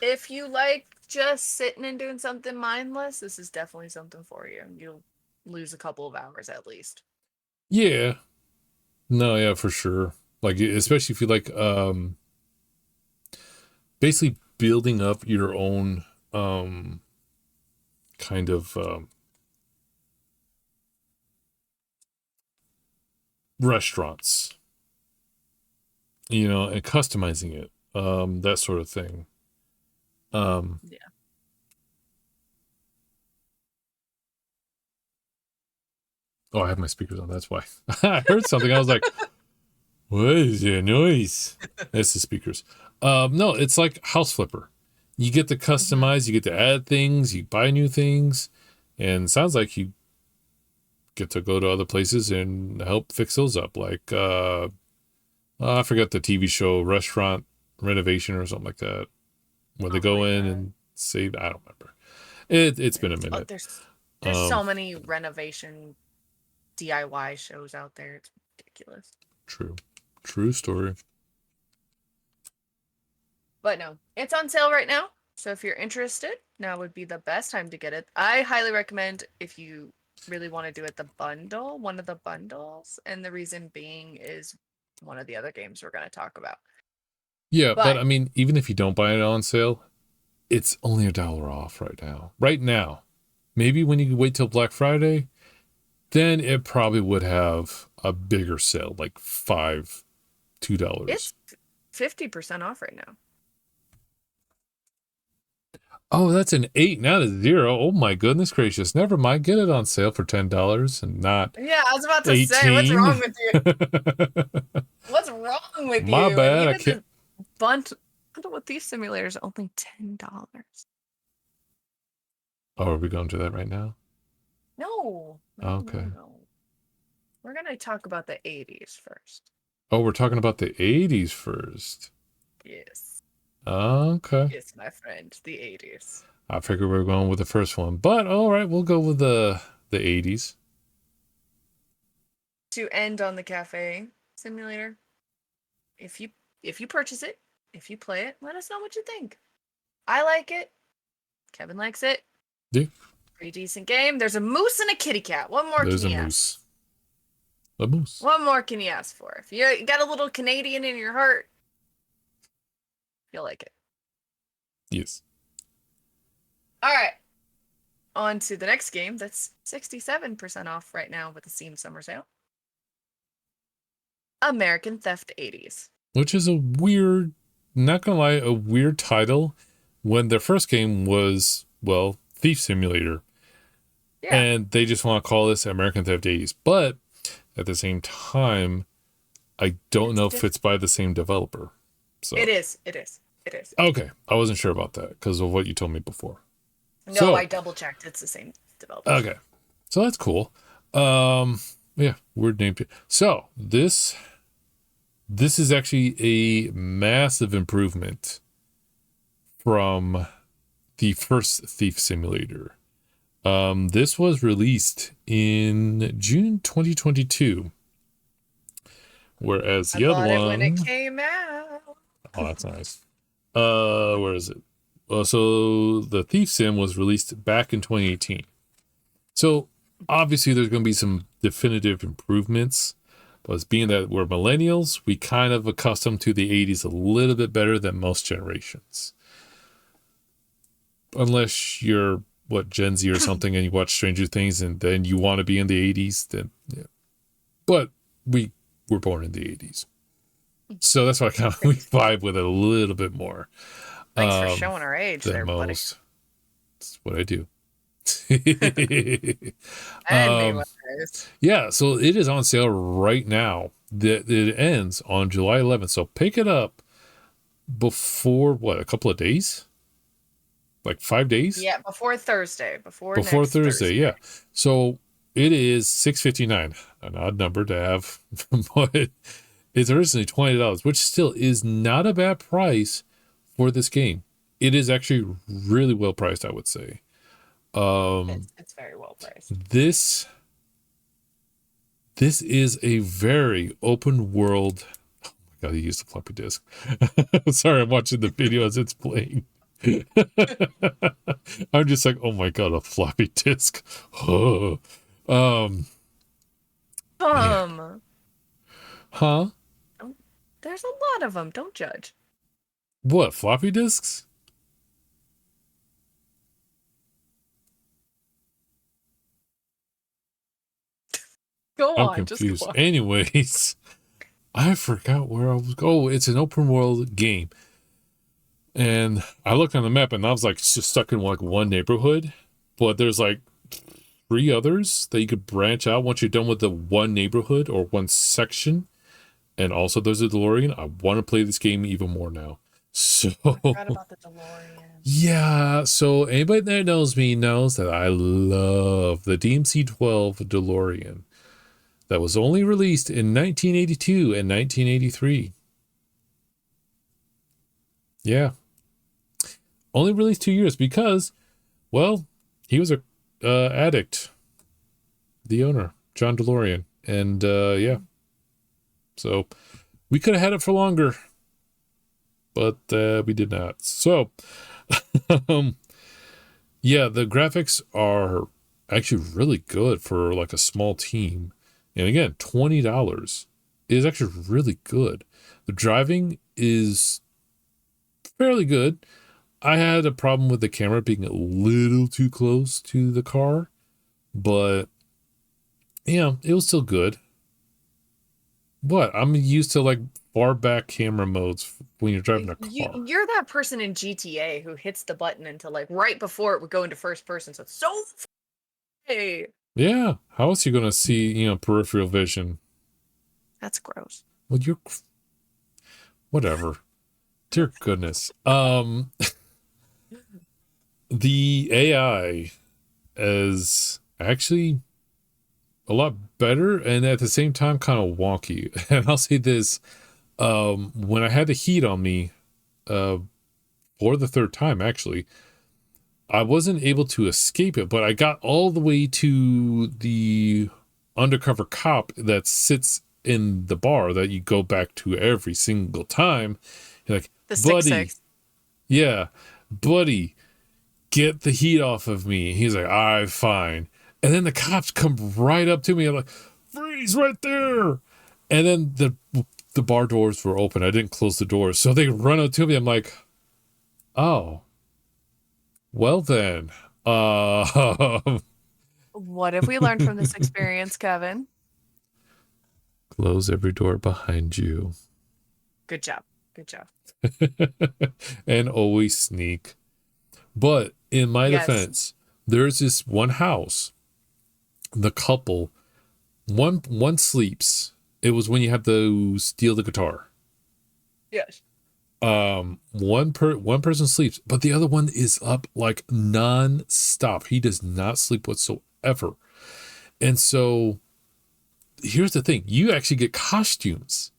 If you like just sitting and doing something mindless, this is definitely something for you. You'll lose a couple of hours at least.
Yeah. No, yeah, for sure. Like especially if you like basically building up your own kind of restaurants, and customizing it. that sort of thing.
Yeah.
Oh, I have my speakers on. That's why. I heard something. I was like, what is the noise? That's the speakers. No, it's like House Flipper. You get to customize, you get to add things, you buy new things, and it sounds like you get to go to other places and help fix those up. Like, I forgot the TV show, Restaurant Renovation or something like that, where they go in and save. I don't remember. It's been a minute.
There's so many renovation DIY shows out there. It's ridiculous.
True story.
But no, it's on sale right now. So if you're interested, now would be the best time to get it. I highly recommend if you really want to do it, the bundle, one of the bundles. And the reason being is one of the other games we're going to talk about.
Yeah, but I mean, even if you don't buy it on sale, it's only $1 off right now. Right now. Maybe when you wait till Black Friday, then it probably would have a bigger sale, like $2.
It's 50% off right now.
Oh, that's an 8, not a 0. Oh my goodness gracious. Never mind. Get it on sale for $10 and not.
Yeah, I was about to
18.
say, what's wrong with you? What's wrong with
My
you?
bad. I can't.
Bundle with these simulators only $10.
Oh, are we going to that right now?
No.
Okay.
No. We're going to talk about the 80s first.
Oh, we're talking about the 80s first.
Yes.
Okay.
Yes, my friend, the 80s.
I figured we were going with the first one, but all right, we'll go with the 80s.
To end on the cafe simulator, if you purchase it, if you play it, let us know what you think. I like it. Kevin likes it.
Yeah.
Pretty decent game. There's a moose and a kitty cat. What more
There's
can you
a moose. A moose.
What more can you ask for? If you got a little Canadian in your heart, you'll like it.
Yes.
All right. On to the next game that's 67% off right now with the Steam Summer Sale. American Theft 80s.
Which is a weird, not gonna lie, a weird title when their first game was, well, Thief Simulator. Yeah. And they just want to call this American Theft 80s. But at the same time, I don't know if it's by the same developer. So
It is.
Okay. I wasn't sure about that because of what you told me before.
No, I double checked. It's the same developer.
Okay. So that's cool. Yeah, weird name. So this is actually a massive improvement from the first Thief Simulator. This was released in June 2022. Whereas the other one,
when it came out.
Oh, that's nice. Where is it? So the Thief Sim was released back in 2018. So obviously there's going to be some definitive improvements, but as being that we're millennials, we kind of accustomed to the 80s a little bit better than most generations. Unless you're Gen Z or something and you watch Stranger Things and then you want to be in the 80s, then yeah. But we were born in the 80s. So that's why we vibe with it a little bit more.
Thanks for showing our age there, buddy.
That's what I do. Yeah, so it is on sale right now. It ends on July 11th. So pick it up before, a couple of days? Like 5 days?
Yeah, before Thursday. Before
Thursday, yeah. So it is $6.59, an odd number to have, but it's originally $20, which still is not a bad price for this game. It is actually really well priced, I would say.
It's very well priced.
This is a very open world. Oh my god, he used a floppy disk. Sorry, I'm watching the video as it's playing. I'm just like, oh my god, a floppy disk. Yeah. Huh?
There's a lot of them. Don't judge.
What, floppy disks?
Go on.
I'm confused.
Just go on.
Anyways, I forgot where I was going. Oh, it's an open world game. And I looked on the map and I was like just stuck in like one neighborhood, but there's like 3 others that you could branch out once you're done with the one neighborhood or one section. And also there's a DeLorean. I want to play this game even more now. So
I forgot about the DeLorean.
yeah, so anybody that knows me knows that I love the DMC-12 DeLorean that was only released in 1982 and 1983. Yeah. Only released 2 years because, well, he was a addict, the owner, John DeLorean. And yeah. So we could have had it for longer, but we did not. So yeah, the graphics are actually really good for like a small team. And again, $20 is actually really good. The driving is fairly good. I had a problem with the camera being a little too close to the car, but yeah, it was still good. What? I'm used to like far back camera modes when you're driving a car.
You're that person in GTA who hits the button until like right before it would go into first person. So it's so hey.
Yeah. How else are you going to see, peripheral vision?
That's gross.
Well, you're whatever. Dear goodness. The AI is actually a lot better and at the same time kind of wonky. And I'll say this, when I had the heat on me, for the 3rd time actually, I wasn't able to escape it, but I got all the way to the undercover cop that sits in the bar that you go back to every single time. You're like,
The
buddy,
6-6.
yeah, buddy, get the heat off of me. He's like, all right, fine. And then the cops come right up to me. I'm like, freeze right there. And then the bar doors were open. I didn't close the doors. So they run up to me. I'm like, oh, well then.
What have we learned from this experience, Kevin?
Close every door behind you.
Good job. Good job.
And always sneak. But in my defense, there's this one house. The couple, one sleeps. It was when you had to steal the guitar.
Yes.
One person sleeps, but the other one is up like non-stop. He does not sleep whatsoever. And so here's the thing. You actually get costumes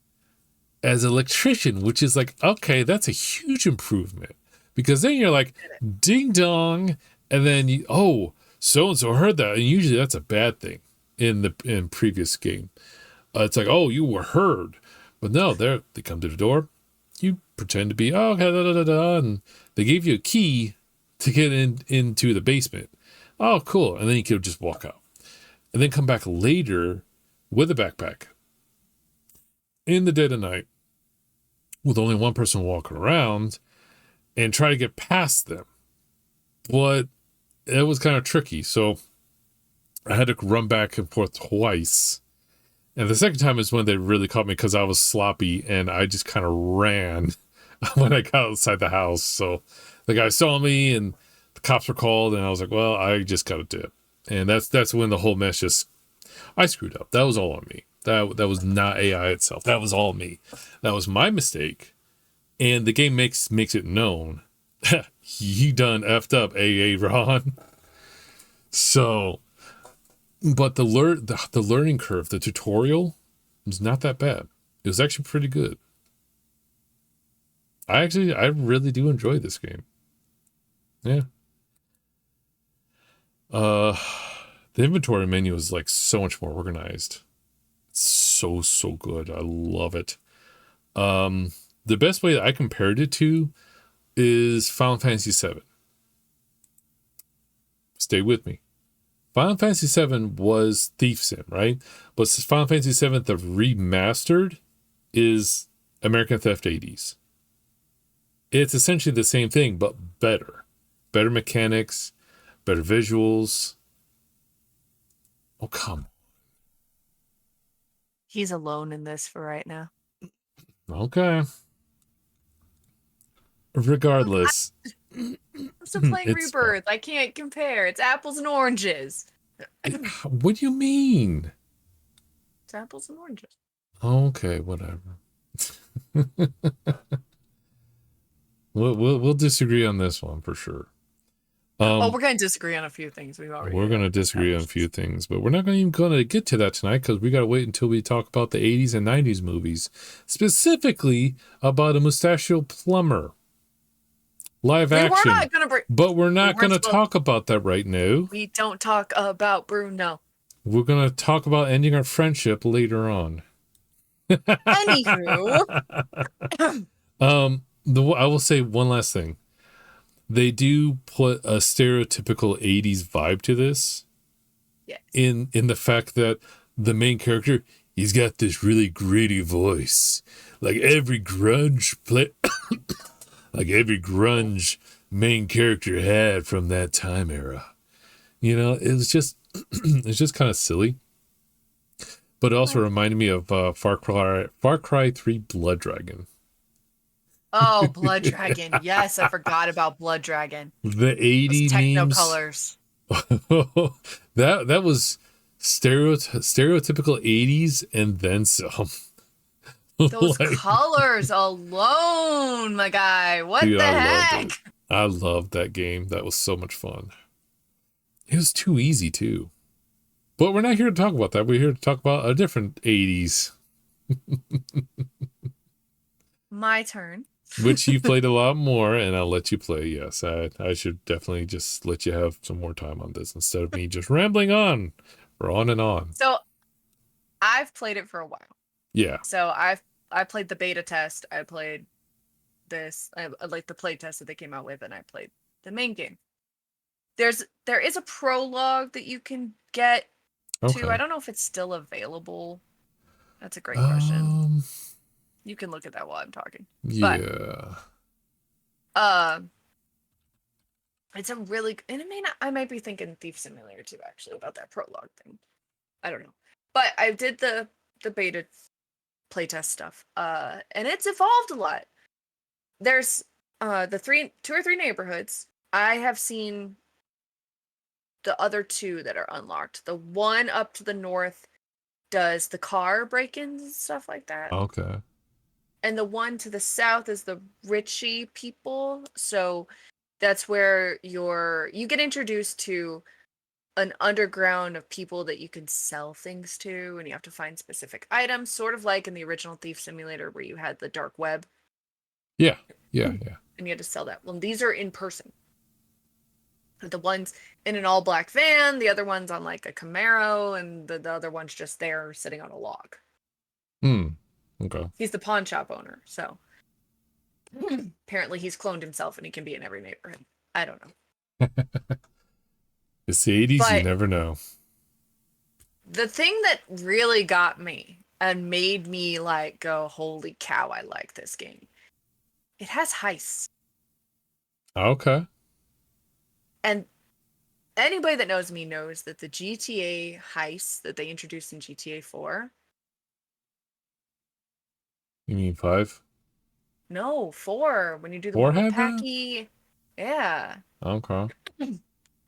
as an electrician, which is like, okay, that's a huge improvement. Because then you're like, ding dong, and then so-and-so heard that. And usually that's a bad thing in previous game. It's like, oh, you were heard. But no, they come to the door. You pretend to be, oh, okay, da, da, da, da, and they gave you a key to get into the basement. Oh, cool. And then you could just walk out. And then come back later with a backpack in the dead of night with only one person walking around and try to get past them. But it was kind of tricky. So I had to run back and forth twice. And the second time is when they really caught me because I was sloppy and I just kind of ran when I got outside the house. So the guy saw me and the cops were called and I was like, well, I just got to dip. And that's when the whole mess I screwed up. That was all on me. That was not AI itself. That was all me. That was my mistake. And the game makes it known. You done effed up, AA Ron. So, but the learning curve, the tutorial was not that bad. It was actually pretty good. I really do enjoy this game. Yeah. The inventory menu is like so much more organized. It's so good. I love it. The best way that I compared it to is Final Fantasy VII. Stay with me. Final Fantasy VII was Thief Sim, right? But Final Fantasy VII, the remastered, is American Theft 80s. It's essentially the same thing, but better. Better mechanics, better visuals. Oh, come.
He's alone in this for right now.
Okay. Regardless,
I'm still playing
it's fun.
Rebirth. I can't compare. It's apples and oranges.
What do you mean?
It's apples and oranges.
Okay, whatever. We'll disagree on this one for sure.
We're going to disagree on a few things.
We're going to disagree on a few things, but we're not even going to get to that tonight because we got to wait until we talk about the 80s and 90s movies, specifically about a mustachioed plumber. Live action. But we're not going to talk about that right now.
We don't talk about Bruno.
We're going to talk about ending our friendship later on.
Anywho.
I will say one last thing. They do put a stereotypical 80s vibe to this.
Yes.
In the fact that the main character, he's got this really gritty voice. Like every grunge main character had from that time era. You know, it's just kind of silly. But it also reminded me of Far Cry 3 Blood Dragon.
Oh, Blood Dragon. Yes, I forgot about Blood Dragon.
The 80
Technicolors.
that was stereotypical 80s and then some.
Those colors alone, my guy. What the heck?
I loved that game. That was so much fun. It was too easy too. But we're not here to talk about that. We're here to talk about a different 80s.
My turn.
Which you played a lot more, and I'll let you play. Yes, I should definitely just let you have some more time on this instead of me just rambling on for on and on.
So I've played it for a while.
Yeah.
So I played the beta test. I played this. I like the play test that they came out with, and I played the main game. There is a prologue that you can get to. I don't know if it's still available. That's a great question. You can look at that while I'm talking.
Yeah.
But, it's a really, and I might be thinking Thief Simulator too, actually, about that prologue thing. I don't know. But I did the beta playtest stuff. And it's evolved a lot. There's the 2 or 3 neighborhoods. I have seen the other 2 that are unlocked. The one up to the north does the car break-ins and stuff like that.
Okay.
And the one to the south is the Richie people. So that's where you get introduced to an underground of people that you can sell things to, and you have to find specific items, sort of like in the original Thief Simulator where you had the dark web.
Yeah.
And you had to sell that. Well, these are in person. The one's in an all-black van, the other one's on like a Camaro, and the other one's just there sitting on a log.
Okay.
He's the pawn shop owner, so apparently he's cloned himself and he can be in every neighborhood. I don't know.
It's the 80s, but you never know.
The thing that really got me and made me like go, holy cow, I like this game. It has heists.
Okay.
And anybody that knows me knows that the GTA heists that they introduced in GTA 4.
You mean 5?
No, 4. When you do the
4
one with Packy. Yeah.
Okay.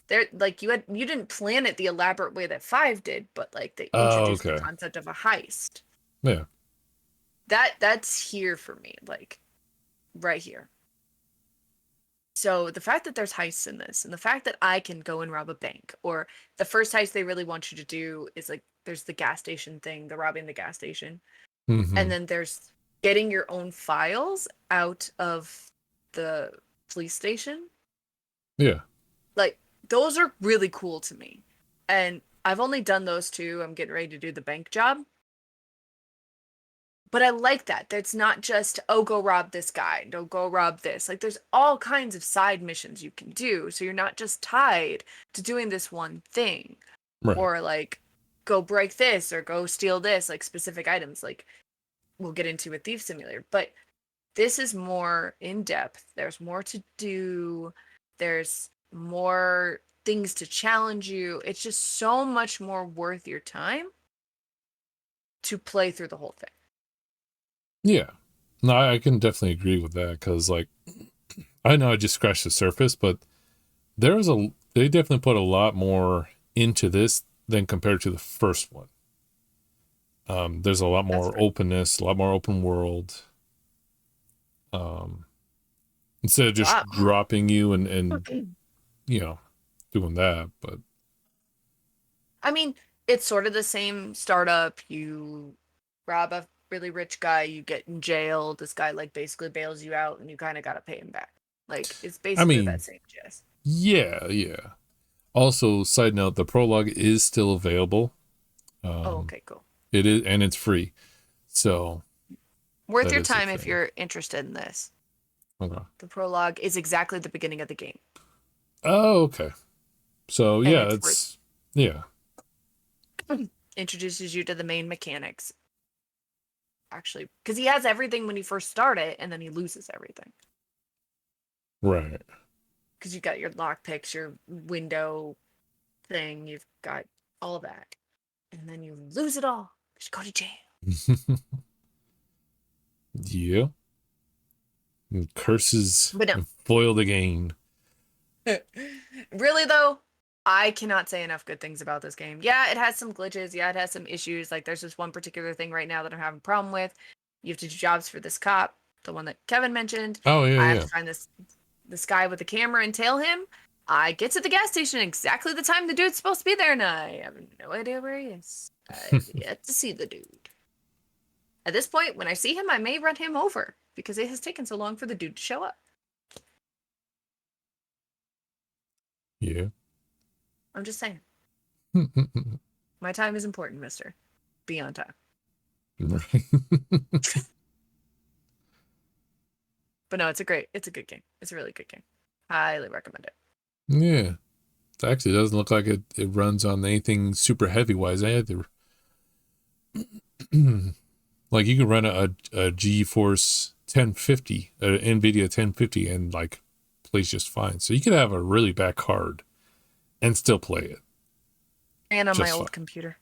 There, like you didn't plan it the elaborate way that 5 did, but like they introduced the concept of a heist.
Yeah.
That's here for me, like right here. So the fact that there's heists in this, and the fact that I can go and rob a bank, or the first heist they really want you to do is like there's the gas station thing, the robbing the gas station, and then there's getting your own files out of the police station.
Yeah.
Like, those are really cool to me. And I've only done those 2. I'm getting ready to do the bank job. But I like that. That's not just, oh, go rob this guy. No, go rob this. Like, there's all kinds of side missions you can do. So you're not just tied to doing this one thing.
Right.
Or, like, go break this or go steal this. Like, specific items. Like, we'll get into with Thief Simulator. But this is more in-depth. There's more to do. There's more things to challenge you. It's just so much more worth your time to play through the whole thing.
Yeah. No, I can definitely agree with that because, like, I know I just scratched the surface, but they definitely put a lot more into this than compared to the first one. There's a lot
That's
more
fair.
openness, a lot more open world. Um, Instead of just
Wow.
dropping you and you know doing that, but
I mean, it's sort of the same startup. You rob a really rich guy, you get in jail. This guy like basically bails you out, and you kind of gotta pay him back. Like it's
I
basically that
mean,
same gist.
yeah, yeah. Also, side note, the prologue is still available.
Oh,
Um,
okay, cool.
it is, and it's free, so
Worth
that
your
is a
time if
thing.
you're interested in this.
Okay.
The prologue is exactly the beginning of the game,
Oh, okay. So
and
yeah,
it's
it's yeah,
introduces you to the main mechanics. Actually, because he has everything when you first start it, and then he loses everything.
right.
Because you've got your lock picks, your window thing, you've got all that, and then you lose it all. Just go to jail.
Yeah. And curses
But no,
and foiled again.
really though, I cannot say enough good things about this game. Yeah, it has some glitches. Yeah, it has some issues. Like there's this one particular thing right now that I'm having a problem with. You have to do jobs for this cop, the one that Kevin mentioned.
Oh yeah,
I have
yeah.
to find this guy with the camera and tail him. I get to the gas station exactly the time the dude's supposed to be there, and I have no idea where he is. I've yet to see the dude. At this point, when I see him, I may run him over because it has taken so long for the dude to show up.
Yeah.
I'm just saying. My time is important, mister. Be on time.
Right.
But no, it's a good game. It's a really good game. Highly recommend it.
Yeah. It actually doesn't look like it runs on anything super heavy wise either. Like you can run a GeForce 1050, an NVIDIA 1050, and like plays just fine. So you could have a really bad card and still play it
And on my
just
old
fine.
computer.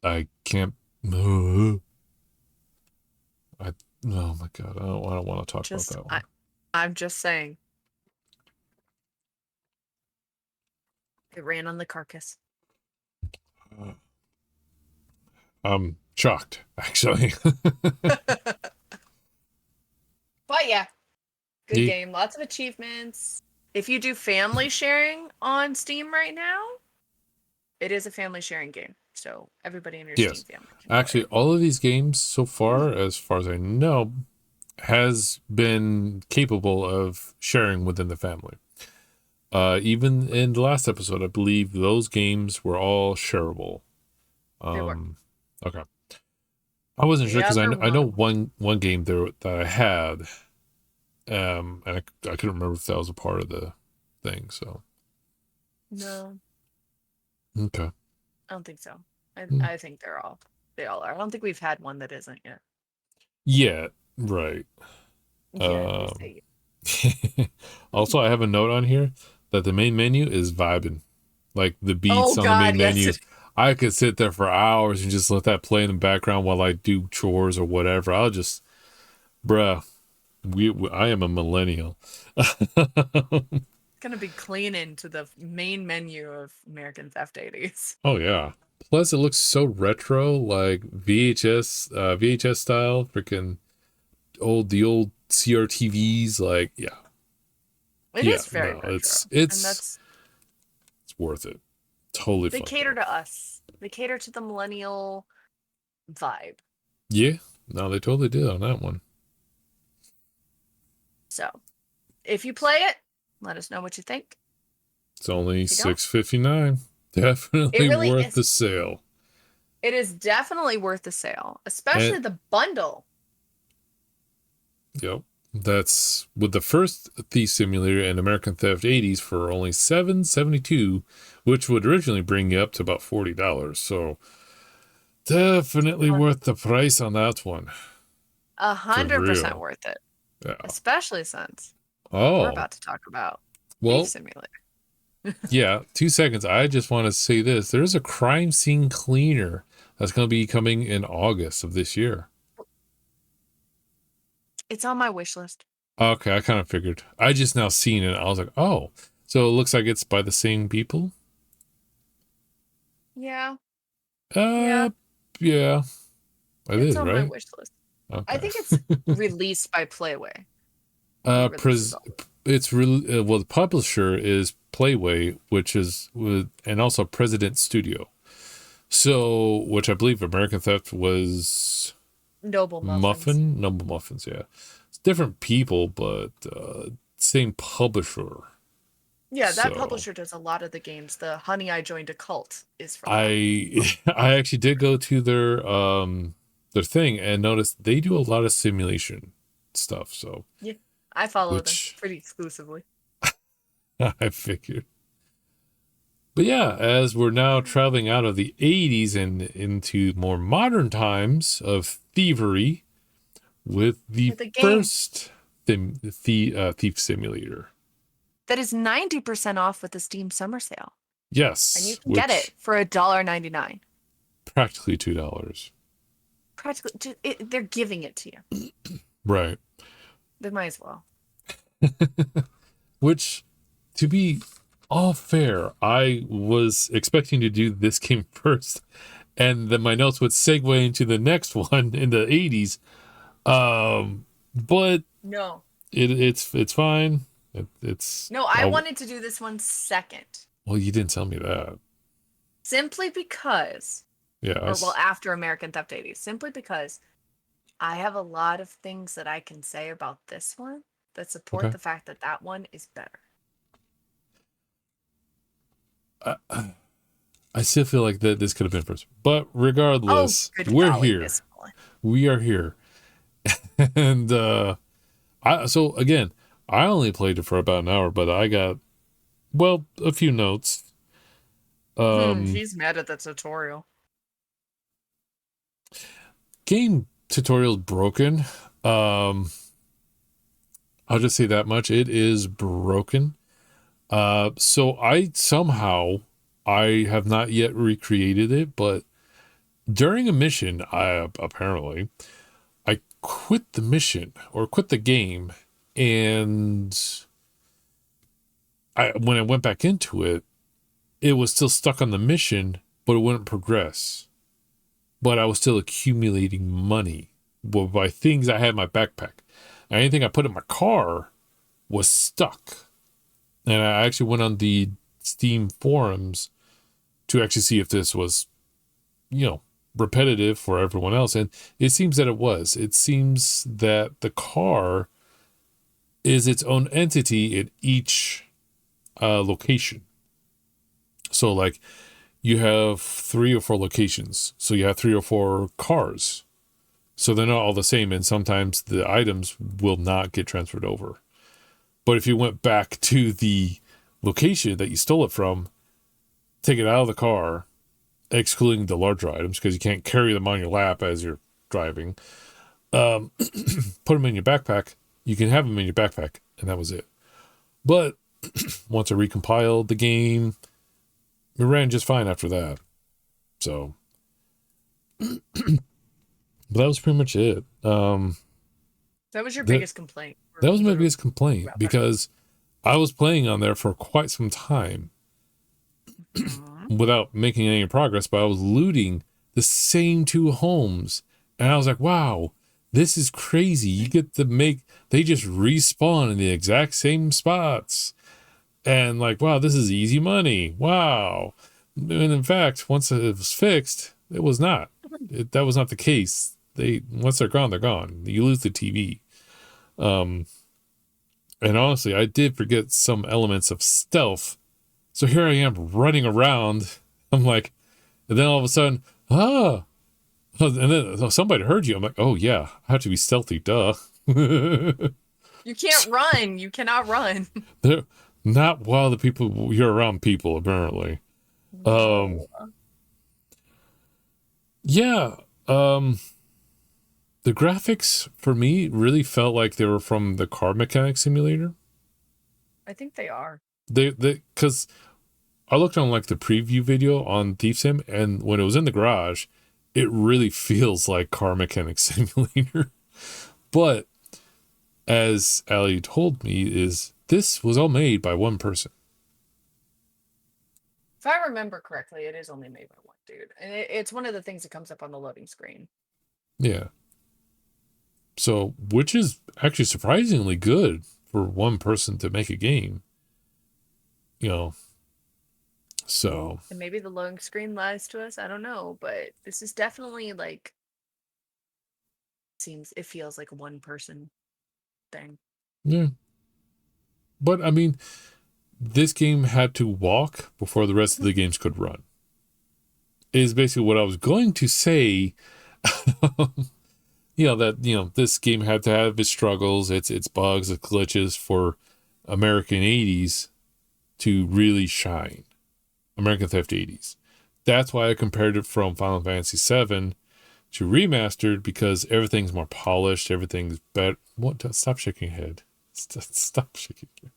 I can't. I oh my god, I don't want to talk about
Just
that
I,
one.
I'm just saying. It ran on the carcass.
I'm shocked, actually.
But yeah, good
Yeah.
game. Lots of achievements. If you do family sharing on Steam right now, it is a family sharing game. So everybody in your Steam
Yes.
family can play
Actually, all of these games so far, as I know, has been capable of sharing within the family. Even in the last episode, I believe those games were all shareable.
They were.
Okay. I wasn't sure
The
because
other
I know
one.
one game there that I had, and I couldn't remember if that was a part of the thing. So
No,
okay.
I don't think so.
Hmm.
I think they all are. I don't think we've had one that isn't yet.
Yeah, right.
Yeah, they
Um,
say.
Also, I have a note on here that the main menu is vibing. Like the
Oh
beats on the
God,
main
yes.
menu, I could sit there for hours and just let that play in the background while I do chores or whatever. I'll just, bruh, I am a millennial.
It's gonna be cleaning to the main menu of American Theft 80s.
Oh yeah. Plus, it looks so retro, like VHS style, freaking the old CRTVs. Like, yeah,
It
yeah.
is very
No,
retro, and
it's worth it. Totally
they
fucked
cater
up.
to us. They cater to the millennial vibe.
Yeah, no, they totally did on that one.
So, if you play it, let us know what you think.
It's only
If you don't,
$6.59.
it
Definitely
really
worth
is.
the sale.
It is definitely worth the sale,
And
especially the bundle.
yep, that's with the first Thief Simulator and American Theft 80s for only $7.72, which would originally bring you up to about $40. So definitely worth the price on that one. For
100%
real.
worth it,
Yeah.
especially since we're
Oh,
about to talk about Thief
well,
Simulator.
yeah, 2 seconds. I just want to say this. There's a crime scene cleaner that's going to be coming in August of this year.
It's on my wish list.
Okay, I kind of figured. I just now seen it. I was like, oh, so it looks like it's by the same people.
Yeah.
Yeah, it
It's
is,
on my
right?
wish list.
Okay.
I think it's released by Playway.
It's really well. The publisher is Playway, which is and also President Studio. So, which I believe American Theft was
Noble Muffins.
Noble Muffins. Yeah, it's different people, but same publisher.
Yeah, that publisher does a lot of the games. The Honey, I Joined a Cult is from
I actually did go to their thing and noticed they do a lot of simulation stuff. So
yeah, I follow them pretty exclusively.
I figured. But yeah, as we're now traveling out of the 80s and into more modern times of thievery with the first Thief Simulator.
That is 90% off with the Steam Summer Sale.
Yes.
And you can get it for $1.99.
Practically $2.
Practically, they're giving it to you.
Right.
They might as well.
Which, to be all fair, I was expecting to do this game first, and then my notes would segue into the next one in the 80s. But
no,
it's fine. It's
no. I wanted to do this one second.
Well, you didn't tell me that.
Simply because.
Yeah.
Or well, after American Theft 80, simply because I have a lot of things that I can say about this one that support the fact that that one is better.
I still feel like that this could have been first, but regardless, we're here. We are here, and so again, I only played it for about an hour, but I got a few notes.
He's mad at the tutorial.
Game tutorial's broken. I'll just say that much. It is broken. So I have not yet recreated it, but during a mission, I quit the mission or quit the game, and when I went back into it, it was still stuck on the mission, but it wouldn't progress. But I was still accumulating money by things I had in my backpack. And anything I put in my car was stuck. And I actually went on the Steam forums to actually see if this was, repetitive for everyone else. And it seems that it was. It seems that the car is its own entity in each location. So, like, you have 3 or 4 locations. So you have 3 or 4 cars. So they're not all the same. And sometimes the items will not get transferred over. But if you went back to the location that you stole it from, take it out of the car, excluding the larger items, because you can't carry them on your lap as you're driving, put them in your backpack, you can have them in your backpack, and that was it. But once I recompiled the game, it ran just fine after that. So, but that was pretty much it.
That was your biggest complaint.
That was my biggest complaint, because I was playing on there for quite some time without making any progress, but I was looting the same 2 homes. And I was like, wow, this is crazy. You get to they just respawn in the exact same spots. And like, wow, this is easy money. Wow. And in fact, once it was fixed, it was not. That was not the case. Once they're gone, they're gone. You lose the TV. And honestly, I did forget some elements of stealth. So here I am running around. I'm like, and then all of a sudden, and then somebody heard you. I'm like, oh yeah, I have to be stealthy, duh.
You can't run. You cannot run.
Not while you're around people, apparently. Yeah. The graphics for me really felt like they were from the Car Mechanic Simulator.
I think they are.
Because I looked on like the preview video on Thief Sim, and when it was in the garage, it really feels like Car Mechanic Simulator. But as Allie told me, is this was all made by one person.
If I remember correctly, it is only made by one dude. And it's one of the things that comes up on the loading screen.
Yeah. So, which is actually surprisingly good for one person to make a game. You know, so.
And maybe the loading screen lies to us. I don't know. But this is definitely like, it feels like a one person thing.
Yeah. But, I mean, this game had to walk before the rest of the games could run. Is basically what I was going to say. This game had to have its struggles, its bugs, its glitches for American 80s to really shine. American Theft 80s. That's why I compared it from Final Fantasy VII to remastered, because everything's more polished, everything's better. What? Stop shaking your head. Stop shaking your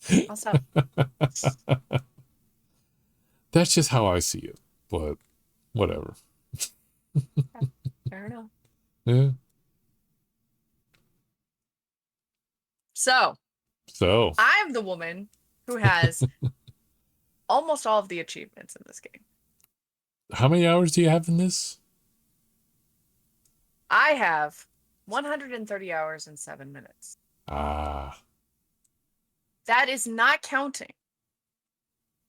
head. I'll stop.
That's just how I see it, but whatever.
Fair enough.
Yeah.
So I'm the woman who has almost all of the achievements in this game.
How many hours do you have in this?
I have 130 hours and 7 minutes.
Ah.
That is not counting.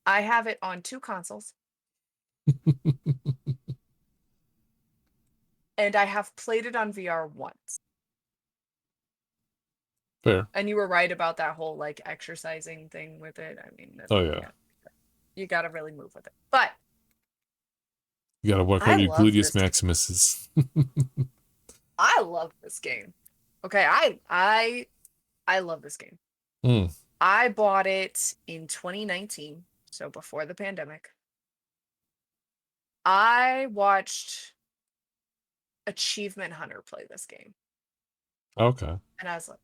I have it on 2 consoles. And I have played it on VR once.
Fair.
And you were right about that whole like exercising thing with it. I mean, you got to really move with it. But
you got to work out your gluteus maximuses.
I love this game. Okay, I love this game.
Mm.
I bought it in 2019, so before the pandemic. I watched Achievement Hunter play this game.
Okay.
And I was like,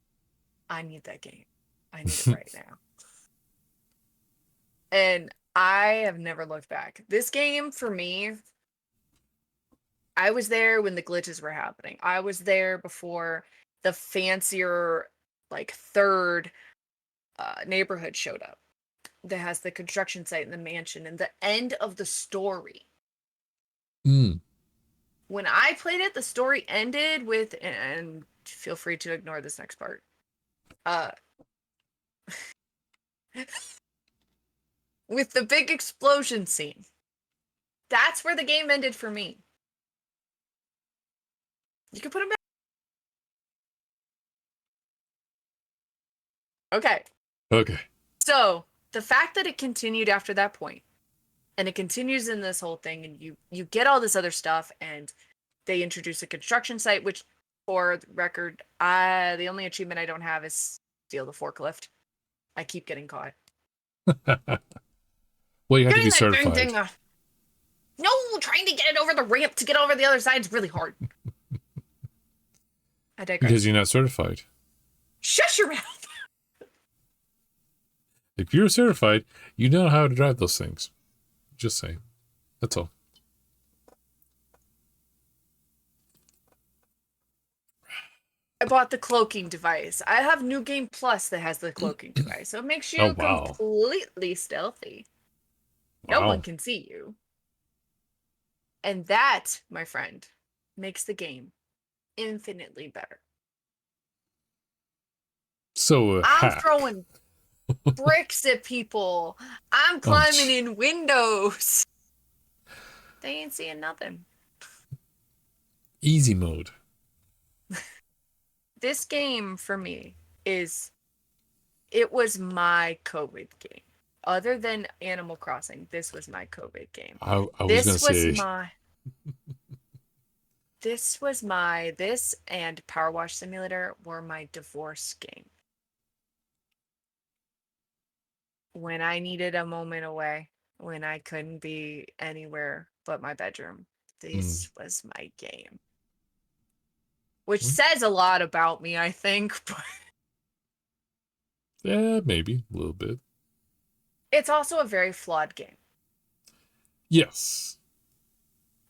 I need that game. I need it right now. And I have never looked back. This game, for me, I was there when the glitches were happening. I was there before the fancier, like, third neighborhood showed up that has the construction site and the mansion and the end of the story.
Mm.
When I played it, the story ended with, and feel free to ignore this next part. With the big explosion scene. That's where the game ended for me. You can put him back. Okay. So, the fact that it continued after that point, and it continues in this whole thing, and you get all this other stuff, and they introduce a construction site, which, for the record, the only achievement I don't have is steal the forklift. I keep getting caught.
Well, you have to be certified.
No, trying to get it over the ramp to get over the other side is really hard. I digress.
Because you're not certified.
Shut your mouth.
If you're certified, you know how to drive those things. Just saying. That's all.
I bought the cloaking device. I have New Game Plus that has the cloaking device, so it makes you completely stealthy. No one can see you. And that, my friend, makes the game infinitely better.
So
I'm throwing bricks at people. I'm climbing in windows. They ain't seeing nothing.
Easy mode.
This game for me it was my COVID game. Other than Animal Crossing, this was my COVID game.
I was going to say.
This and Power Wash Simulator were my divorce game. When I needed a moment away, when I couldn't be anywhere but my bedroom, this was my game. Which says a lot about me, I think. But
yeah, maybe a little bit.
It's also a very flawed game.
Yes.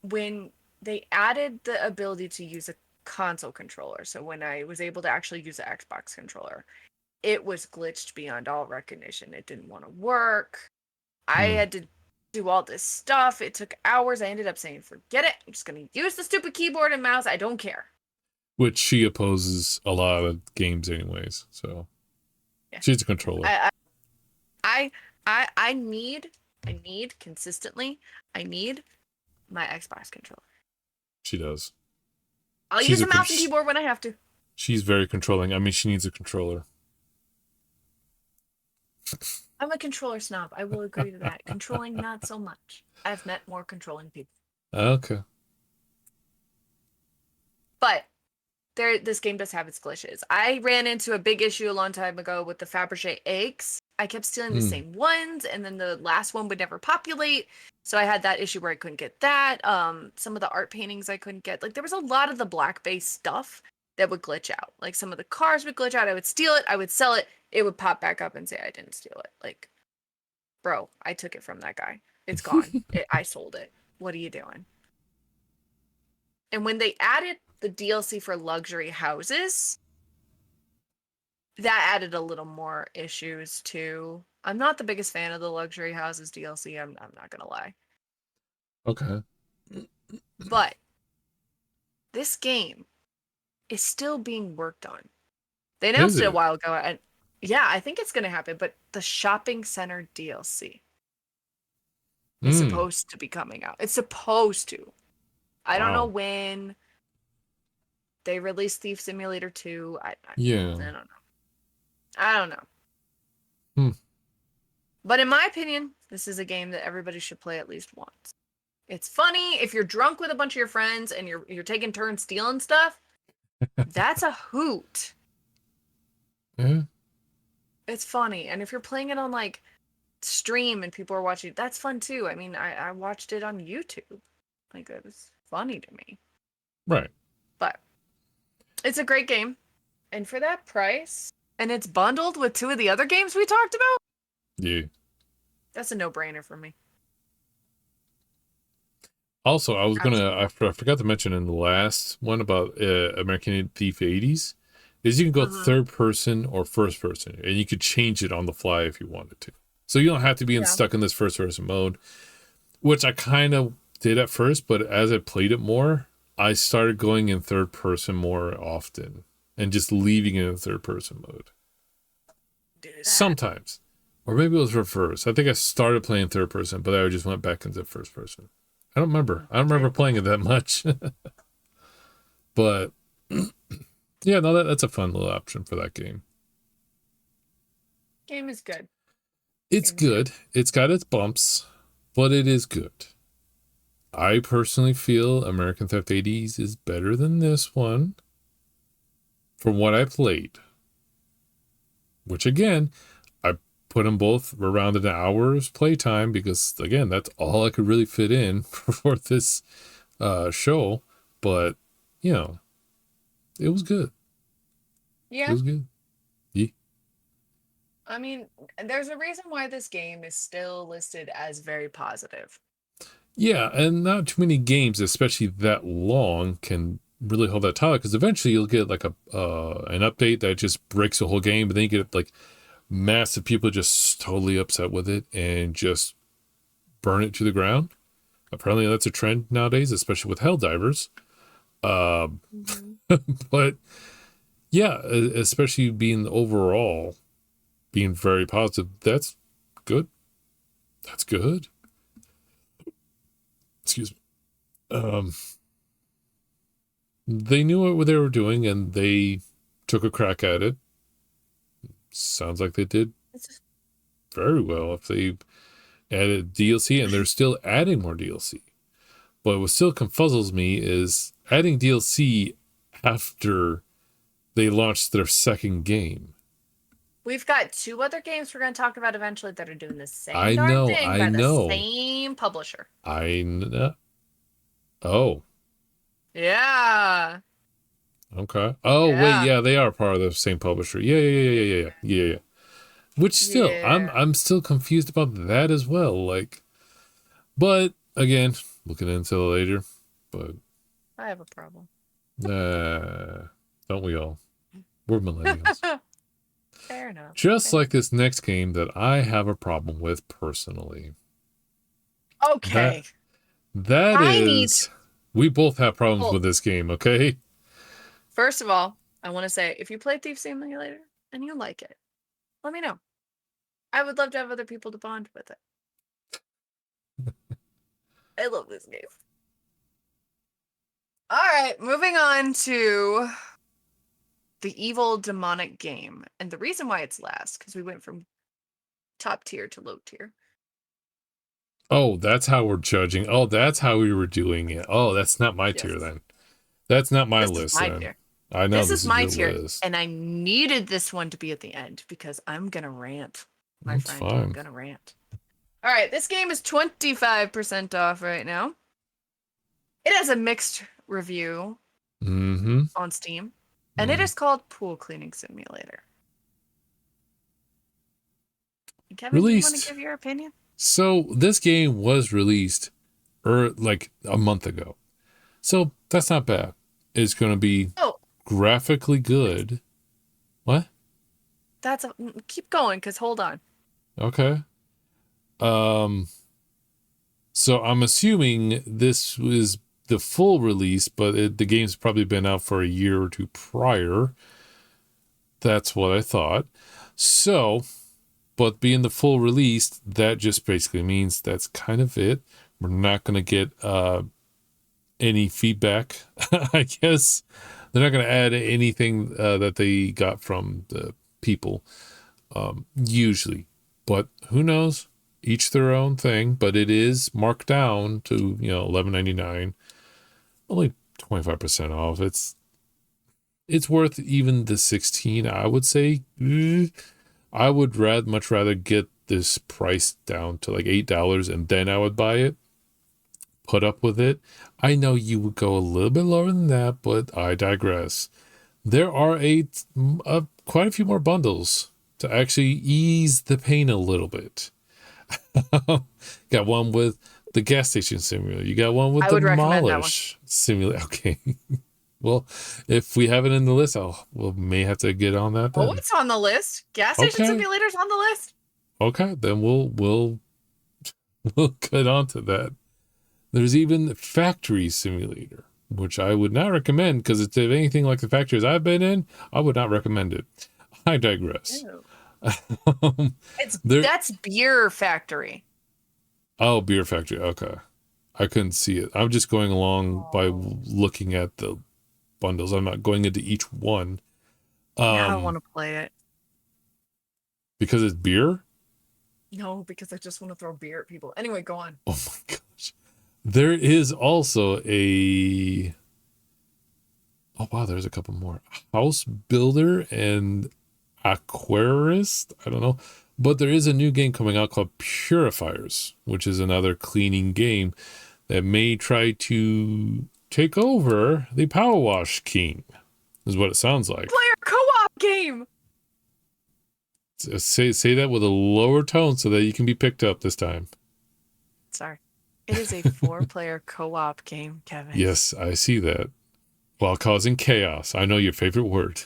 When they added the ability to use a console controller. So when I was able to actually use the Xbox controller, it was glitched beyond all recognition. It didn't want to work. I had to do all this stuff. It took hours. I ended up saying, forget it. I'm just going to use the stupid keyboard and mouse. I don't care.
Which she opposes a lot of games anyways. So yeah. She's a controller.
I need consistently, I need my Xbox controller.
She does.
I'll use a mouse and keyboard when I have to.
She's very controlling. I mean, she needs a controller.
I'm a controller snob. I will agree to that. Controlling, not so much. I've met more controlling people.
Okay.
But this game does have its glitches. I ran into a big issue a long time ago with the Fabergé eggs. I kept stealing the same ones, and then the last one would never populate. So I had that issue where I couldn't get that. Some of the art paintings I couldn't get. Like, there was a lot of the black-based stuff that would glitch out. Like, some of the cars would glitch out. I would steal it. I would sell it. It would pop back up and say I didn't steal it. Like, bro, I took it from that guy. It's gone. I sold it. What are you doing? And when they added the DLC for luxury houses, that added a little more issues too. I'm not the biggest fan of the luxury houses DLC. I'm not gonna lie.
Okay.
But this game is still being worked on. They announced it a while ago, and yeah, I think it's gonna happen. But the shopping center DLC is supposed to be coming out. It's supposed to. I don't know when. They released Thief Simulator 2. I don't know. I don't know. But in my opinion, this is a game that everybody should play at least once. It's funny if you're drunk with a bunch of your friends and you're taking turns stealing stuff. That's a hoot.
Yeah.
It's funny, and if you're playing it on like stream and people are watching, that's fun too. I mean, I watched it on YouTube. Like, it was funny to me.
Right.
But it's a great game, and for that price, and it's bundled with 2 of the other games we talked about.
Yeah.
That's a no-brainer for me.
Also, I forgot to mention in the last one about American Thief 80s, is you can go third person or first person, and you could change it on the fly if you wanted to. So you don't have to be stuck in this first person mode, which I kind of did at first, but as I played it more, I started going in third person more often and just leaving it in third person mode. Sometimes. Or maybe it was reverse. I think I started playing third person, but I just went back into first person. I don't remember. I don't remember playing it that much. But yeah, no, that's a fun little option for that game.
Game is good.
It's good. It's got its bumps, but it is good. I personally feel American Theft 80s is better than this one from what I played. Which, again, I put them both around an hour's playtime because, again, that's all I could really fit in for this show. But, you know, it was good.
Yeah.
It was good. Yeah.
I mean, there's a reason why this game is still listed as very positive.
Yeah, and not too many games, especially that long, can really hold that title, because eventually you'll get like an update that just breaks the whole game, but then you get like massive people just totally upset with it and just burn it to the ground. Apparently that's a trend nowadays, especially with Helldivers. But yeah, especially being overall being very positive, that's good. That's good. Excuse me. They knew what they were doing and they took a crack at it. Sounds like they did very well if they added DLC, and they're still adding more DLC. But what still confuzzles me is adding DLC after they launched their second game.
We've got 2 other games we're going to talk about eventually that are doing the same
thing by the
same publisher.
I know. Oh.
Yeah.
Okay. Oh, yeah. Wait, yeah, they are part of the same publisher. Yeah. Which still, I'm still confused about that as well. Like, but again, looking into it later. But
I have a problem.
Don't we all? We're millennials.
Fair enough.
Just
Fair
like this next game that I have a problem with personally.
enough. Okay.
That
I need.
is, we both have problems
Well,
with this game, okay?
first of all, I want to say if you play Thief Simulator and you like it, let me know. I would love to have other people to bond with it. I love this game. All right, moving on to the evil demonic game. And the reason why it's last, because we went from top tier to low tier.
Oh, that's how we're judging. Oh, that's how we were doing it. Oh, that's not my tier
Yes.
then. That's not my
This
list
is my
then.
tier.
I know
This is my
your
tier.
list.
And I needed this one to be at the end because I'm going to rant. My
That's
friend,
fine.
I'm going to rant. All right, this game is 25% off right now. It has a mixed review on Steam, and it is called Pool Cleaning Simulator. Kevin, do you want to give your opinion?
So this game was released like a month ago. So that's not bad. It's going to be graphically good. What?
Keep going, because hold on.
Okay. So I'm assuming this was the full release, but the game's probably been out for a year or two prior. That's what I thought. So, but being the full release, that just basically means that's kind of it. We're not going to get any feedback, I guess. They're not going to add anything that they got from the people, usually. But who knows? Each their own thing. But it is marked down to, $11.99. Only 25% off. It's worth even the 16, I would say. I would much rather get this price down to like $8 and then I would buy it. Put up with it. I know you would go a little bit lower than that, but I digress. There are quite a few more bundles to actually ease the pain a little bit. Got one with the gas station simulator. You got one with the Demolish simulator. Okay. Well, if we have it in the list, we may have to get on that then.
Oh, it's on the list. Gas station simulator's on the list.
Okay, then we'll get onto that. There's even Factory Simulator, which I would not recommend because if anything like the factories I've been in, I would not recommend it. I digress.
That's Beer Factory.
Oh, Beer Factory. Okay. I couldn't see it. I'm just going along by looking at the bundles. I'm not going into each one.
I don't want to play it.
Because it's beer?
No, because I just want to throw beer at people. Anyway, go on.
Oh my gosh. There is also oh wow, there's a couple more. House Builder and Aquarist. I don't know. But there is a new game coming out called Purrifiers, which is another cleaning game that may try to take over the Power Wash King, is what it sounds like.
Player co-op game!
Say that with a lower tone so that you can be picked up this time.
Sorry. It is a 4-player co-op game, Kevin.
Yes, I see that. While causing chaos. I know your favorite word.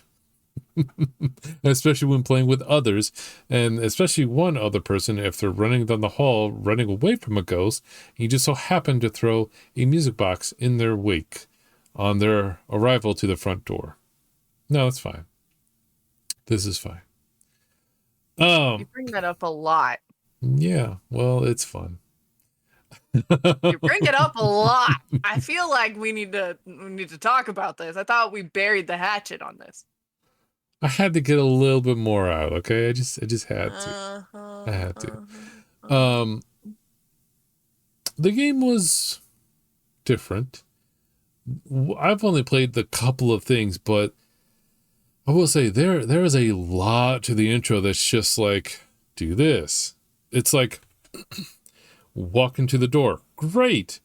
Especially when playing with others, and especially one other person if they're running down the hall, running away from a ghost, and you just so happen to throw a music box in their wake on their arrival to the front door. No, it's fine. This is fine.
You bring that up a lot.
Yeah, well, it's fun.
You bring it up a lot. I feel like we need to talk about this. I thought we buried the hatchet on this.
I had to get a little bit more out, okay? I just had to. I had to. The game was different. I've only played the couple of things, but I will say there is a lot to the intro that's just like, do this. It's like walk into the door. Great.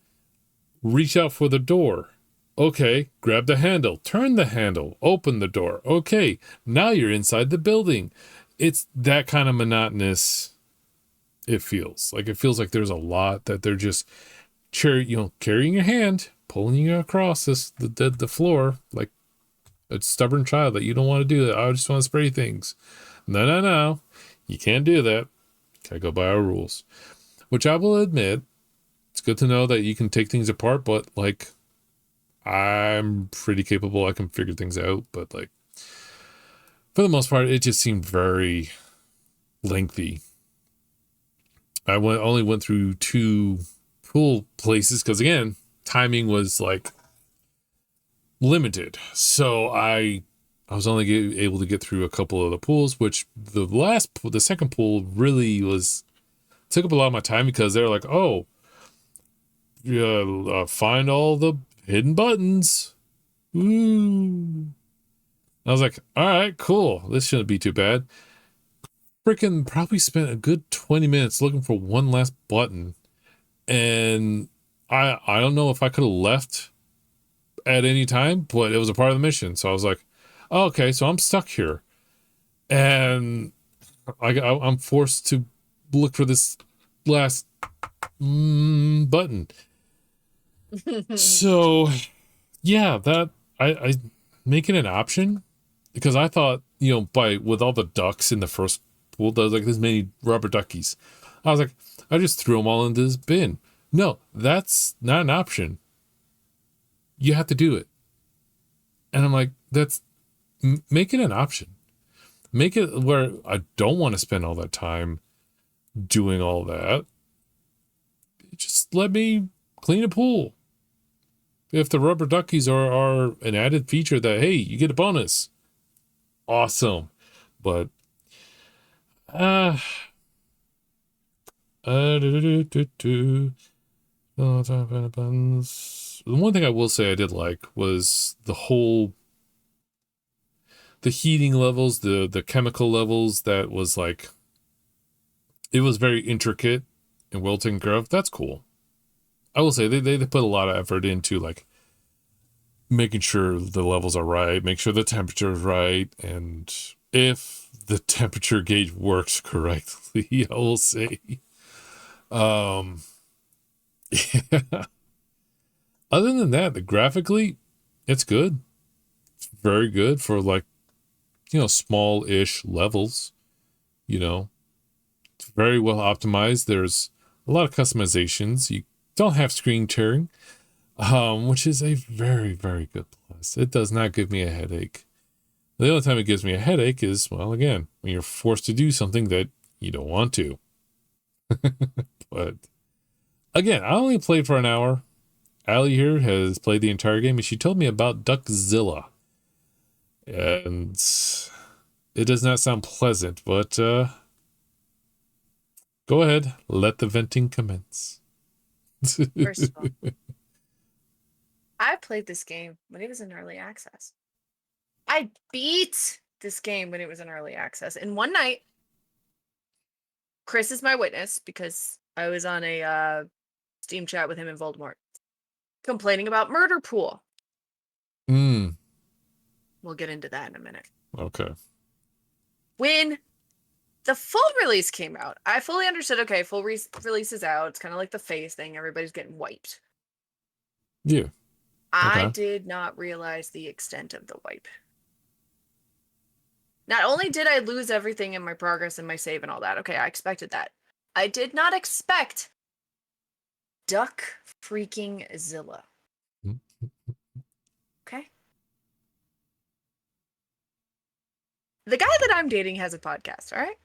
Reach out for the door. Okay, grab the handle, turn the handle, open the door. Okay, now you're inside the building. It's that kind of monotonous. It feels like there's a lot that they're just carrying your hand, pulling you across the floor like a stubborn child that you don't want to do that. I just want to spray things. No. You can't do that. Gotta go by our rules. Which I will admit, it's good to know that you can take things apart, but like I'm pretty capable. I can figure things out, but like for the most part, it just seemed very lengthy. I only went through 2 pool places because again, timing was like limited. So I was only able to get through a couple of the pools, which the second pool really took up a lot of my time because they're like, oh, yeah, find all the hidden buttons. Ooh. I was like, all right, cool. This shouldn't be too bad. Freaking probably spent a good 20 minutes looking for one last button. And I don't know if I could have left at any time, but it was a part of the mission. So I was like, oh, okay, so I'm stuck here. And I'm forced to look for this last button. So yeah, that I make it an option because I thought, with all the ducks in the first pool, there's like this many rubber duckies. I was like, I just threw them all into this bin. No, that's not an option. You have to do it. And I'm like, make it an option. Make it where I don't want to spend all that time doing all that. Just let me clean a pool. If the rubber duckies are an added feature that, hey, you get a bonus. Awesome. But, the one thing I will say I did like was the heating levels, the chemical levels. That was like, it was very intricate and well taken care of. That's cool. I will say they put a lot of effort into like making sure the levels are right, make sure the temperature is right, and if the temperature gauge works correctly, I will say. Yeah. Other than that, graphically, it's good. It's very good for like, small-ish levels. It's very well optimized. There's a lot of customizations. You don't have screen tearing, which is a very, very good plus. It does not give me a headache. The only time it gives me a headache is, well, again, when you're forced to do something that you don't want to. But again, I only played for an hour. Allie here has played the entire game, and she told me about Duckzilla. And it does not sound pleasant, but go ahead, let the venting commence.
First of all, I played this game when it was in early access. I beat this game when it was in early access. In one night, Chris is my witness because I was on a Steam chat with him and Voldemort complaining about Murder Pool. We'll get into that in a minute.
Okay.
When the full release came out, I fully understood, okay, full release is out. It's kind of like the phase thing. Everybody's getting wiped.
Yeah.
I
Okay.
did not realize the extent of the wipe. Not only did I lose everything in my progress and my save and all that, okay, I expected that. I did not expect Duck freaking Zilla. Okay? The guy that I'm dating has a podcast, all right?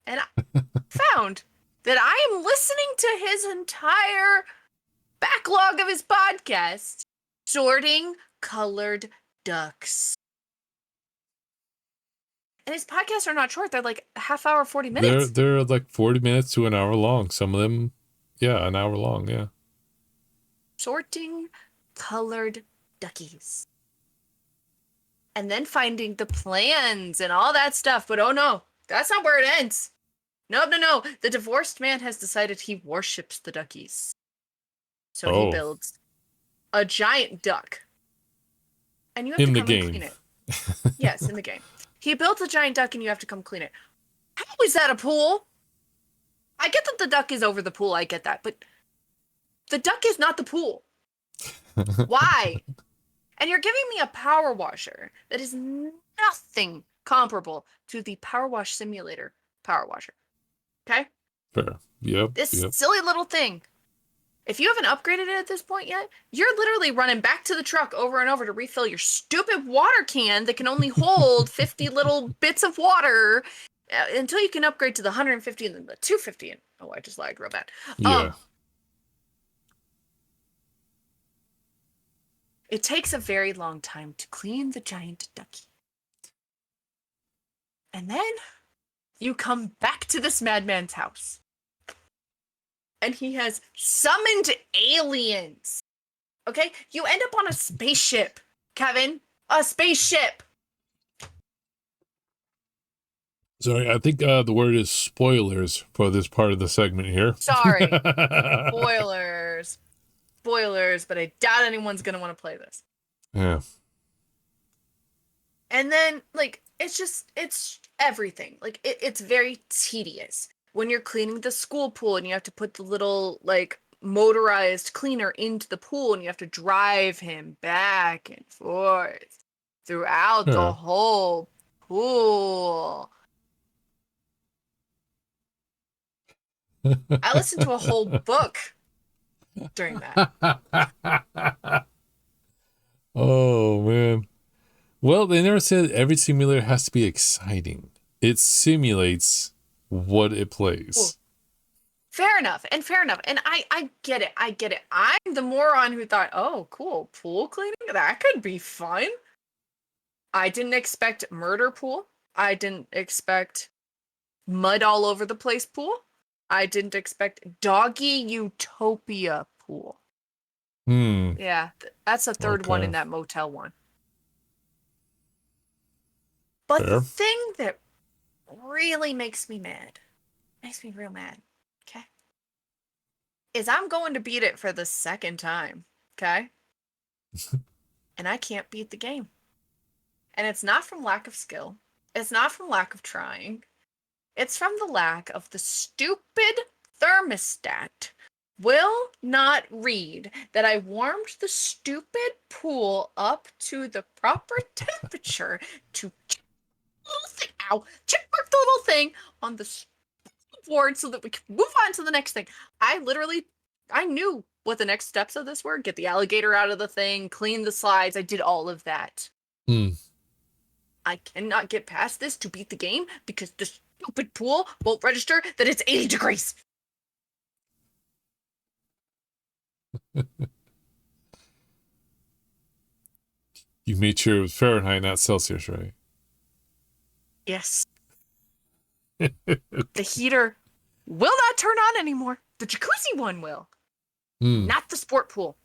And I found that I am listening to his entire backlog of his podcast, Sorting Colored Ducks. And his podcasts are not short. They're like a half hour, 40 minutes.
They're like 40 minutes to an hour long. Some of them, yeah, an hour long, yeah.
Sorting Colored Duckies. And then finding the plans and all that stuff. But oh no, that's not where it ends. No. The divorced man has decided he worships the duckies. So he builds a giant duck. And you have to come and clean it. Yes, in the game. He built a giant duck and you have to come clean it. How is that a pool? I get that the duck is over the pool. I get that. But the duck is not the pool. Why? And you're giving me a power washer that is nothing comparable to the Power Wash Simulator power washer. Okay?
Fair. Yep.
This
Yep.
silly little thing. If you haven't upgraded it at this point yet, you're literally running back to the truck over and over to refill your stupid water can that can only hold 50 little bits of water until you can upgrade to the 150 and then the 250. And oh, I just lied real bad.
Yeah.
It takes a very long time to clean the giant ducky. And then you come back to this madman's house. And he has summoned aliens. Okay? You end up on a spaceship, Kevin. A spaceship.
Sorry, I think the word is spoilers for this part of the segment here.
Sorry. Spoilers. Spoilers, but I doubt anyone's going to want to play this.
Yeah.
And then, like, it's everything. Like, it's very tedious. When you're cleaning the school pool and you have to put the little, like, motorized cleaner into the pool and you have to drive him back and forth throughout the whole pool. I listened to a whole book during that.
Oh, man. Well, they never said every simulator has to be exciting. It simulates what it plays.
Cool. Fair enough. And I get it. I'm the moron who thought, oh, cool, pool cleaning? That could be fun. I didn't expect murder pool. I didn't expect mud all over the place pool. I didn't expect doggy utopia pool. Yeah, that's the third one in that motel one. But the thing that really makes me real mad, okay, is I'm going to beat it for the second time, okay? And I can't beat the game. And it's not from lack of skill. It's not from lack of trying. It's from the lack of the stupid thermostat will not read that I warmed the stupid pool up to the proper temperature to check mark the little thing on the board so that we can move on to the next thing. I knew what the next steps of this were. Get the alligator out of the thing, clean the slides. I did all of that. I cannot get past this to beat the game because the stupid pool won't register that it's 80 degrees.
You made sure it was Fahrenheit, not Celsius, right?
Yes. The heater will not turn on anymore. The jacuzzi one will. Not the sport pool.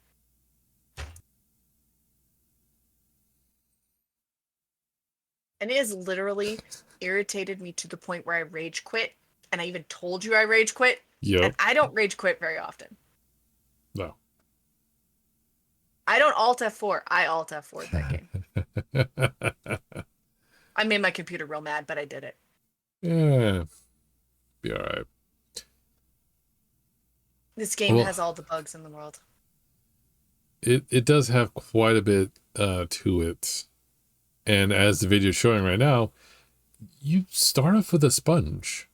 And it has literally irritated me to the point where I rage quit. And I even told you I rage quit.
Yep.
And I don't rage quit very often.
No.
I don't Alt F4. I Alt F4 that game. I made my computer real mad, but I did it.
Yeah. Be all right.
This game has all the bugs in the world.
It does have quite a bit to it. And as the video is showing right now, you start off with a sponge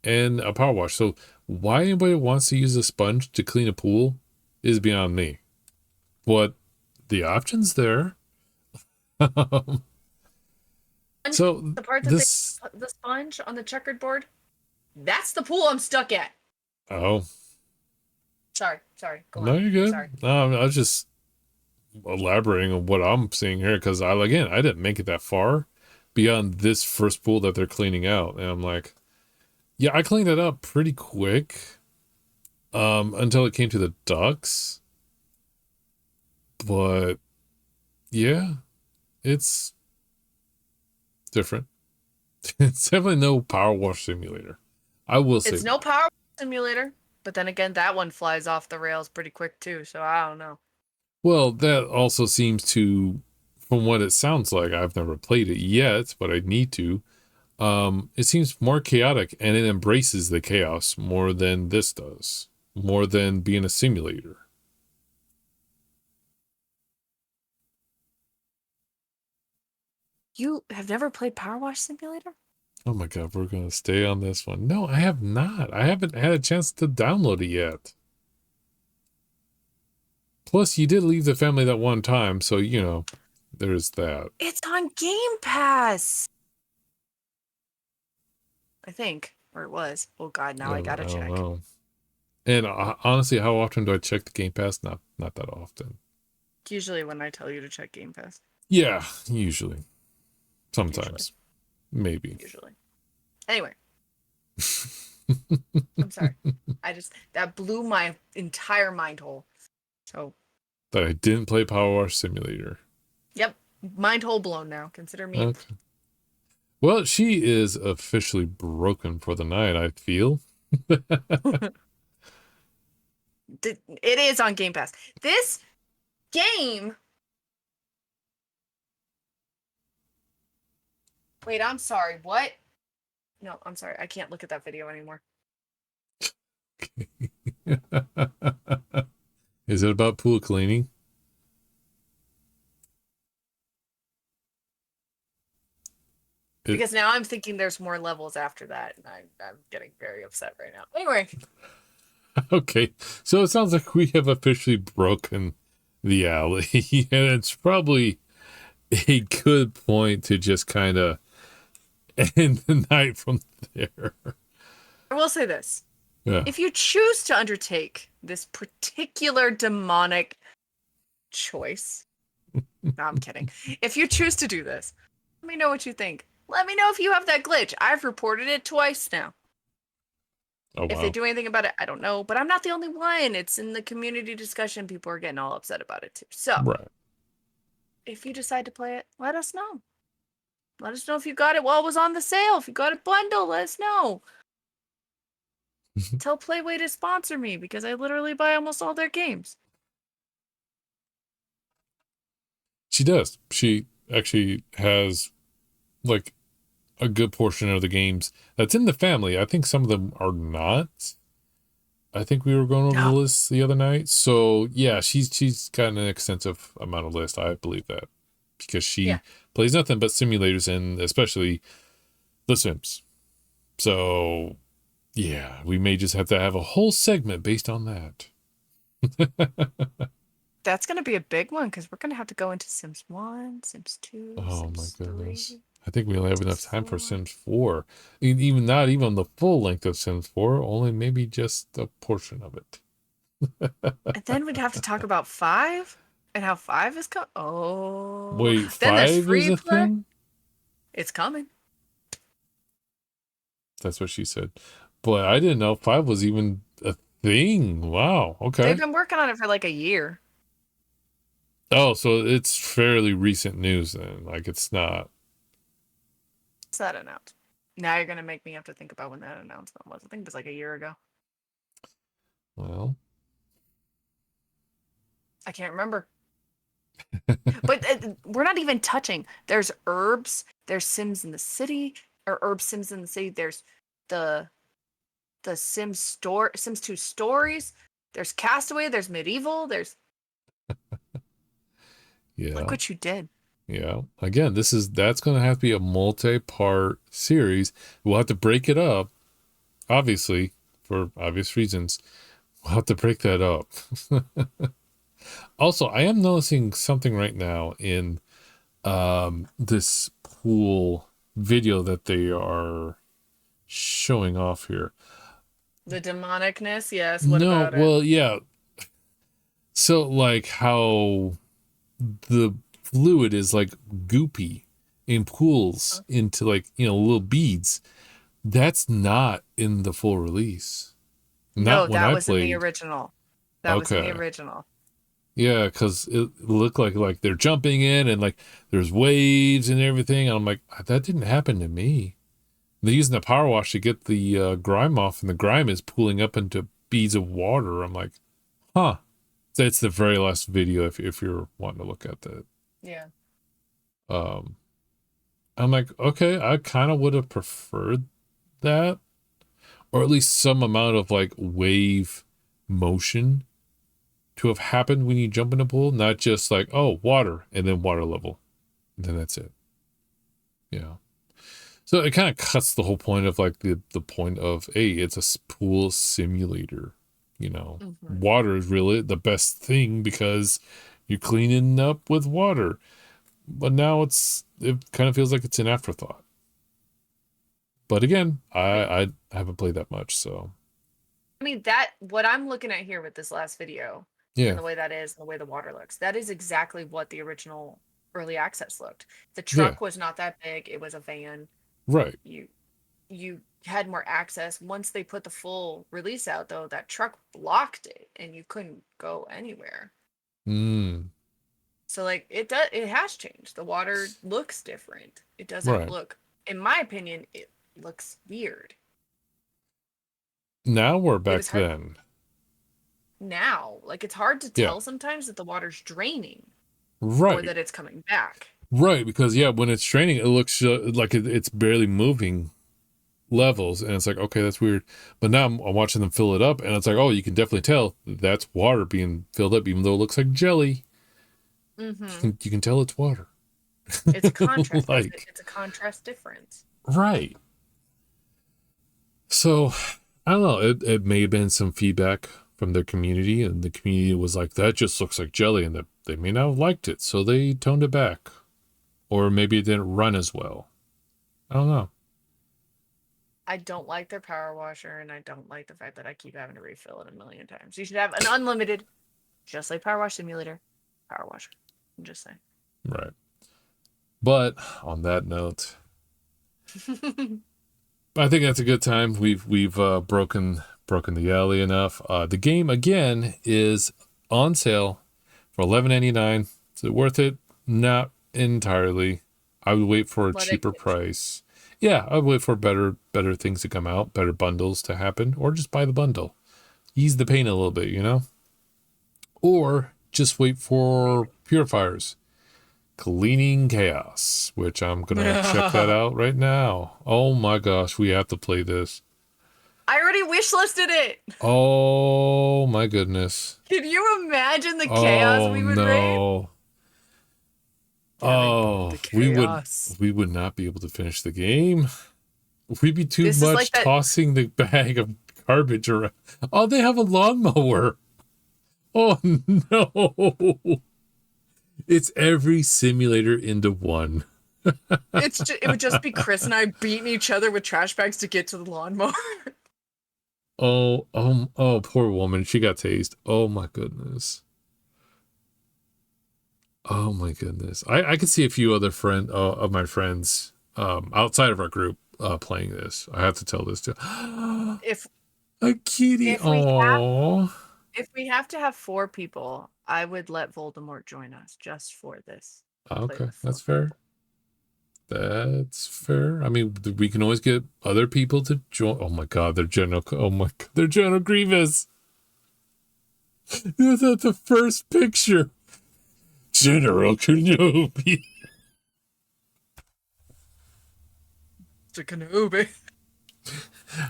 and a power wash. So why anybody wants to use a sponge to clean a pool is beyond me. But the option's there. So
the part that they put the sponge on the checkered board, that's the pool I'm stuck at.
Oh.
Sorry. Go on.
No, you're good.
Sorry.
I was just elaborating on what I'm seeing here because I didn't make it that far beyond this first pool that they're cleaning out, and I'm like, yeah, I cleaned it up pretty quick until it came to the ducks. But yeah, it's different. It's definitely no power wash simulator. I will say
it's no power simulator, but then again, that one flies off the rails pretty quick too. So I don't know.
Well, that also seems to, from what it sounds like, I've never played it yet, but I need to. It seems more chaotic, and it embraces the chaos more than this does, more than being a simulator.
You have never played Power Wash Simulator?
Oh my god, we're gonna stay on this one. No, I have not. I haven't had a chance to download it yet. Plus, you did leave the family that one time, so you know, there's that.
It's on Game Pass. I think, or it was. Oh god, now I gotta
I don't
check.
know. And honestly, how often do I check the Game Pass? Not that often.
Usually when I tell you to check Game Pass.
Yeah, usually. Sometimes. Maybe.
Usually. Anyway. I'm sorry. That blew my entire mind hole. So.
That I didn't play Power Wash Simulator.
Yep. Mind hole blown now. Consider me.
Okay. Well, she is officially broken for the night, I feel.
It is on Game Pass. This game. Wait, I'm sorry. What? No, I'm sorry. I can't look at that video anymore.
Is it about pool cleaning?
Because now I'm thinking there's more levels after that, and I'm getting very upset right now. Anyway.
Okay, so it sounds like we have officially broken the alley, and it's probably a good point to just kind of end the night from there.
I will say this.
Yeah.
If you choose to undertake this particular demonic choice, no, I'm kidding. If you choose to do this, let me know what you think. Let me know if you have that glitch. I've reported it twice now.
Oh, wow.
If they do anything about it, I don't know. But I'm not the only one. It's in the community discussion. People are getting all upset about it too. So,
right. If
you decide to play it, let us know. Let us know if you got it while it was on the sale. If you got it bundle, let us know. Tell Playway to sponsor me because I literally buy almost all their games.
She does. She actually has like a good portion of the games that's in the family. I think some of them are not. I think we were going over the list the other night. So yeah, she's got an extensive amount of list. I believe that because she plays nothing but simulators and especially The Sims. So yeah, we may just have to have a whole segment based on that.
That's going to be a big one because we're going to have to go into Sims 1, Sims 2,
Oh
Sims
my goodness.
3.
I think we only have enough time for Sims 4. Even not even the full length of Sims 4, only maybe just a portion of it.
And then we'd have to talk about 5 and how 5 is coming. Oh.
Wait,
then
5 is a thing?
It's coming.
That's what she said. But I didn't know 5 was even a thing. Wow. Okay.
They've been working on it for like a year.
Oh, so it's fairly recent news then. Like it's not.
What's that announced? Now you're going to make me have to think about when that announcement was. I think it was like a year ago.
Well.
I can't remember. But we're not even touching. There's herbs. There's Sims in the city. Or herb Sims in the city. There's the Sims 2 stories. There's Castaway. There's Medieval. There's...
Yeah.
Look what you did.
Yeah. Again, that's going to have to be a multi-part series. We'll have to break it up, obviously, for obvious reasons. We'll have to break that up. Also, I am noticing something right now in this pool video that they are showing off here.
The demonicness, yes. What about it?
Well, yeah. So, like how the fluid is like goopy in pools into like, little beads. That's not in the full release.
No, that was in the original. That was in the original.
Yeah, because it looked like they're jumping in and like there's waves and everything. And I'm like, that didn't happen to me. They're using the power wash to get the grime off, and the grime is pooling up into beads of water. I'm like, huh. That's the very last video if you're wanting to look at that.
Yeah.
I'm like, okay, I kind of would have preferred that, or at least some amount of like wave motion to have happened when you jump in a pool, not just like, oh, water and then water level, and then that's it. Yeah. So it kind of cuts the whole point of like the point of, hey, it's a pool simulator. You know,
Mm-hmm.
water is really the best thing because you're cleaning up with water. But now it kind of feels like it's an afterthought. But again, I haven't played that much, so
I mean, that what I'm looking at here with this last video and
yeah,
the way that is and the way the water looks, that is exactly what the original early access looked. The
yeah,
truck was not that big, it was a van.
right.
You had more access. Once they put the full release out though, that truck blocked it and you couldn't go anywhere.
Mm,
So like it has changed. The water looks different. It doesn't
right.
look, in my opinion, it looks weird.
Now we're
It
back
was hard
then.
now. Like it's hard to
Yeah,
tell sometimes that the water's draining or
right.
that it's coming back.
Right, because yeah, when it's training, it looks like it's barely moving levels, and it's like, okay, that's weird. But now I'm watching them fill it up, and it's like, oh, you can definitely tell that's water being filled up, even though it looks like jelly.
Mm-hmm.
You can tell it's water.
It's a contrast.
Like,
It's a contrast difference.
right. So I don't know. It may have been some feedback from their community, and the community was like, that just looks like jelly, and that they may not have liked it, so they toned it back. Or maybe it didn't run as well. I don't know.
I don't like their power washer, and I don't like the fact that I keep having to refill it a million times. You should have an unlimited, just like Power Wash Simulator, power washer. I'm just saying.
Right. But on that note, I think that's a good time. We've broken the alley enough. The game again is on sale for $11.99. Is it worth it? Not entirely. I would wait for a
Let it
cheaper
get you.
price. Yeah, I would wait for better things to come out, better bundles to happen, or just buy the bundle. Ease the pain a little bit, you know? Or just wait for Purifiers. Cleaning Chaos, which I'm gonna check that out right now. Oh my gosh, we have to play this.
I already wishlisted it.
Oh my goodness.
Can you imagine the chaos
Oh
we would raise?
no.
Gabby, the
Oh,
chaos.
we would not be able to finish the game. We'd be too
This is like
much
that.
tossing the bag of garbage around. Oh, they have a lawnmower. Oh no. It's every simulator into one.
It would just be Chris and I beating each other with trash bags to get to the lawnmower.
Oh, poor woman. She got tased. Oh my goodness. Oh my goodness. I could see a few other of my friends outside of our group playing this. I have to tell this to
If
a kitty.
if we have
Oh,
if we have to have 4 people, I would let Voldemort join us just for this. Play
okay,
with 4
that's fair.
people.
That's fair. I mean, we can always get other people to join. Oh my god, they're General. Oh my, they're General Grievous. That's the first picture. General Kenobi.
To Kenobi.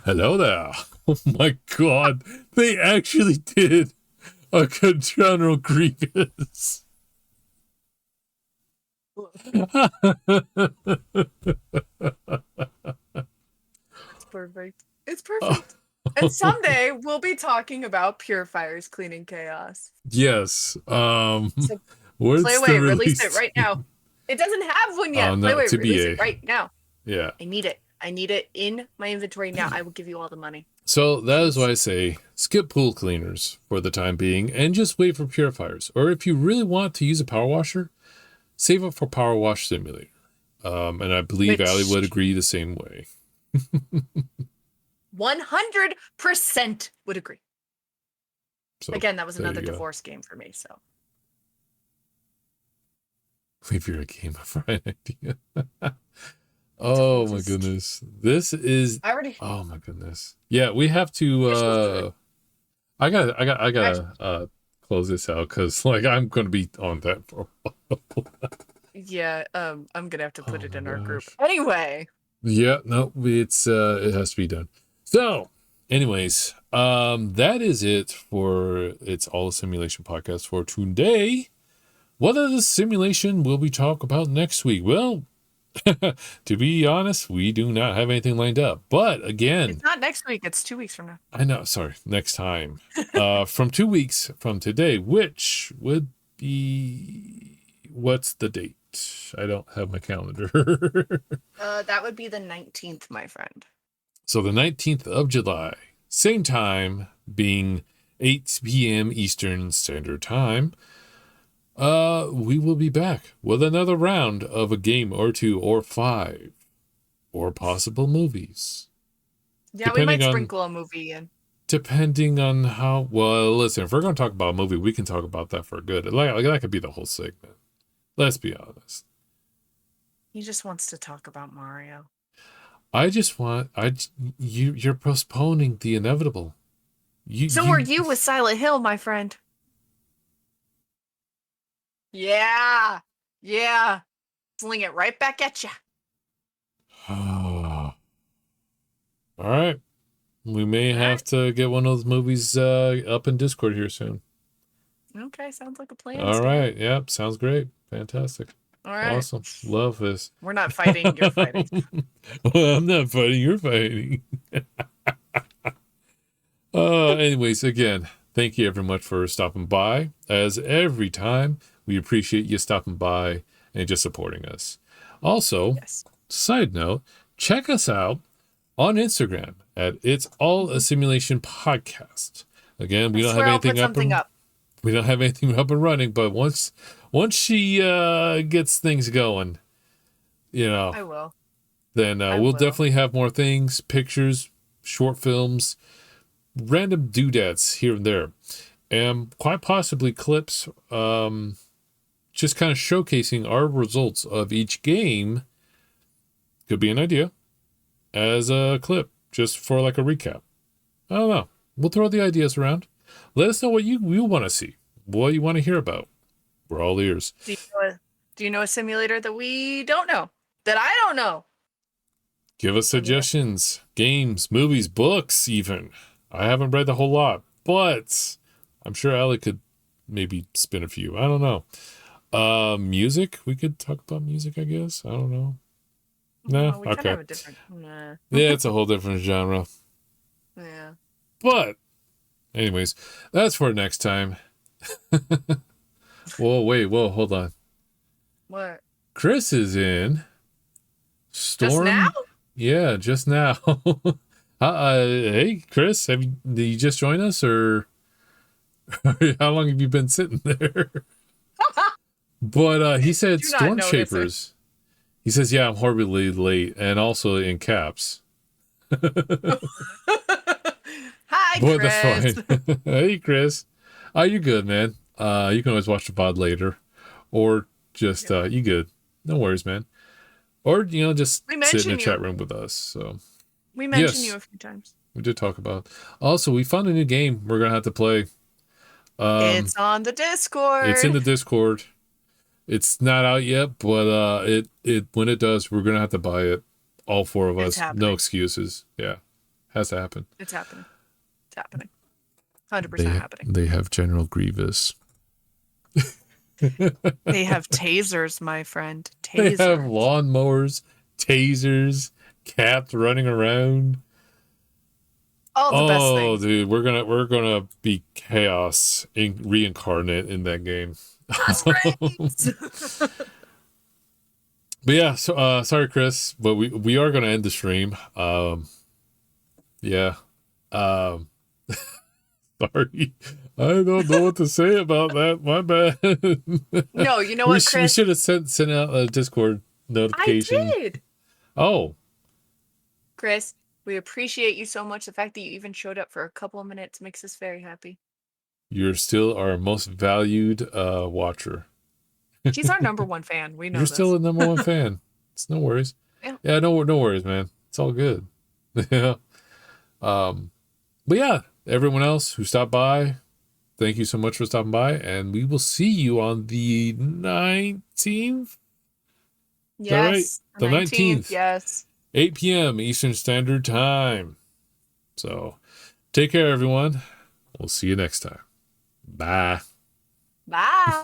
Hello there. Oh my god. They actually did a General Grievous.
It's perfect. It's perfect. And someday we'll be talking about Purifiers cleaning chaos.
Yes.
So
Where's the
Playway, release
release?
it right now. It doesn't have one yet.
No,
Playway,
to
release it
BA.
right now.
Yeah.
I need it. I need it in my inventory now. I will give you all the money.
So that is why I say skip pool cleaners for the time being and just wait for purifiers. Or if you really want to use a power washer, save up for Power Wash Simulator. And I believe Allie would agree the same way.
100% would agree.
So
Again, that was
there
another
you go.
divorce game for me. So
If you're a game of right idea. Oh my goodness. This is
I already
oh my goodness. Yeah, we have to I gotta close this out because like I'm gonna be on that for a while.
yeah, I'm gonna have to put
Oh
it
my
in our group.
gosh.
Anyway.
Yeah, no, it's it has to be done. So anyways, that is it for It's All a Simulation podcast for today. What other simulation will we talk about next week? Well, To be honest, we do not have anything lined up. But again,
It's not next week. It's 2 weeks from now.
I know. Sorry, next time. From 2 weeks from today, which would be what's the date? I don't have my calendar.
That would be the 19th, my friend.
So the 19th of July, same time, being 8 p.m. Eastern Standard Time. We will be back with another round of a game or 2 or 5 or possible movies.
Yeah, we might sprinkle a movie in.
Depending on how well. Listen, if we're going to talk about a movie, we can talk about that for good. Like that could be the whole segment. Let's be honest.
He just wants to talk about Mario.
You're postponing the inevitable.
So are you with Silent Hill, my friend. Yeah. Sling it right back at you.
All right. We may have to get one of those movies up in Discord here soon.
Okay, sounds like a plan.
All right. Yep, sounds great. Fantastic.
All right.
Awesome. Love this.
We're not fighting, you're fighting.
Well, I'm not fighting, you're fighting. Anyways, again, thank you very much for stopping by. As every time, we appreciate you stopping by and just supporting us. Also, Side note, check us out on Instagram at It's All a Simulation Podcast. Again, we don't have anything up. We don't have anything up and running, but once she gets things going,
I will.
Then we'll definitely have more things, pictures, short films, random doodads here and there, and quite possibly clips, just kind of showcasing our results of each game. Could be an idea as a clip, just for like a recap. I don't know. We'll throw the ideas around. Let us know what you want to see, what you want to hear about. We're all ears.
Do you know a simulator that we don't know? That I don't know?
Give us suggestions, games, movies, books, even. I haven't read the whole lot, but I'm sure Allie could maybe spin a few. I don't know. Music? We could talk about music, I guess. I don't know. No?
We
okay.
have a different... Nah.
Yeah, it's a whole different genre.
Yeah.
But, anyways, that's for next time. Whoa, hold on.
What?
Chris is in Storm.
Just now?
Yeah, just now. Hey, Chris, did you just join us, or how long have you been sitting there? But he said Storm Shapers. He says, yeah, I'm horribly late, and also in caps.
Hi, Chris.
That's fine. Hey, Chris. Oh, you're good, man. You can always watch the pod later, or just you good. No worries, man. Or just sit in the chat room with us. So
we mentioned you a few times.
We did talk about. Also, we found a new game we're gonna have to play.
It's on the Discord.
It's in the Discord. It's not out yet, but it when it does, we're gonna have to buy it. All four of us. No excuses. Yeah, has to happen.
It's happening. It's happening. 100% happening.
They have General Grievous.
They have tasers, my friend. Tasers.
They have lawnmowers, tasers, cats running around.
All the best things.
Oh, dude, we're gonna be chaos reincarnate in that game.
That's great.
But yeah, so sorry, Chris, but we are gonna end the stream. Yeah. Sorry. I don't know what to say about that. My bad.
No, you know what, Chris?
We should have sent out a Discord notification.
I did.
Oh.
Chris, we appreciate you so much. The fact that you even showed up for a couple of minutes makes us very happy.
You're still our most valued watcher.
She's our number one fan. We know
You're still the number one fan. It's no worries. Yeah, no worries, man. It's all good. Yeah. But yeah, everyone else who stopped by, thank you so much for stopping by, and we will see you on the 19th.
Yes,
right? The 19th.
Yes.
8 p.m. Eastern Standard Time. So, take care, everyone. We'll see you next time. Bye.
Bye.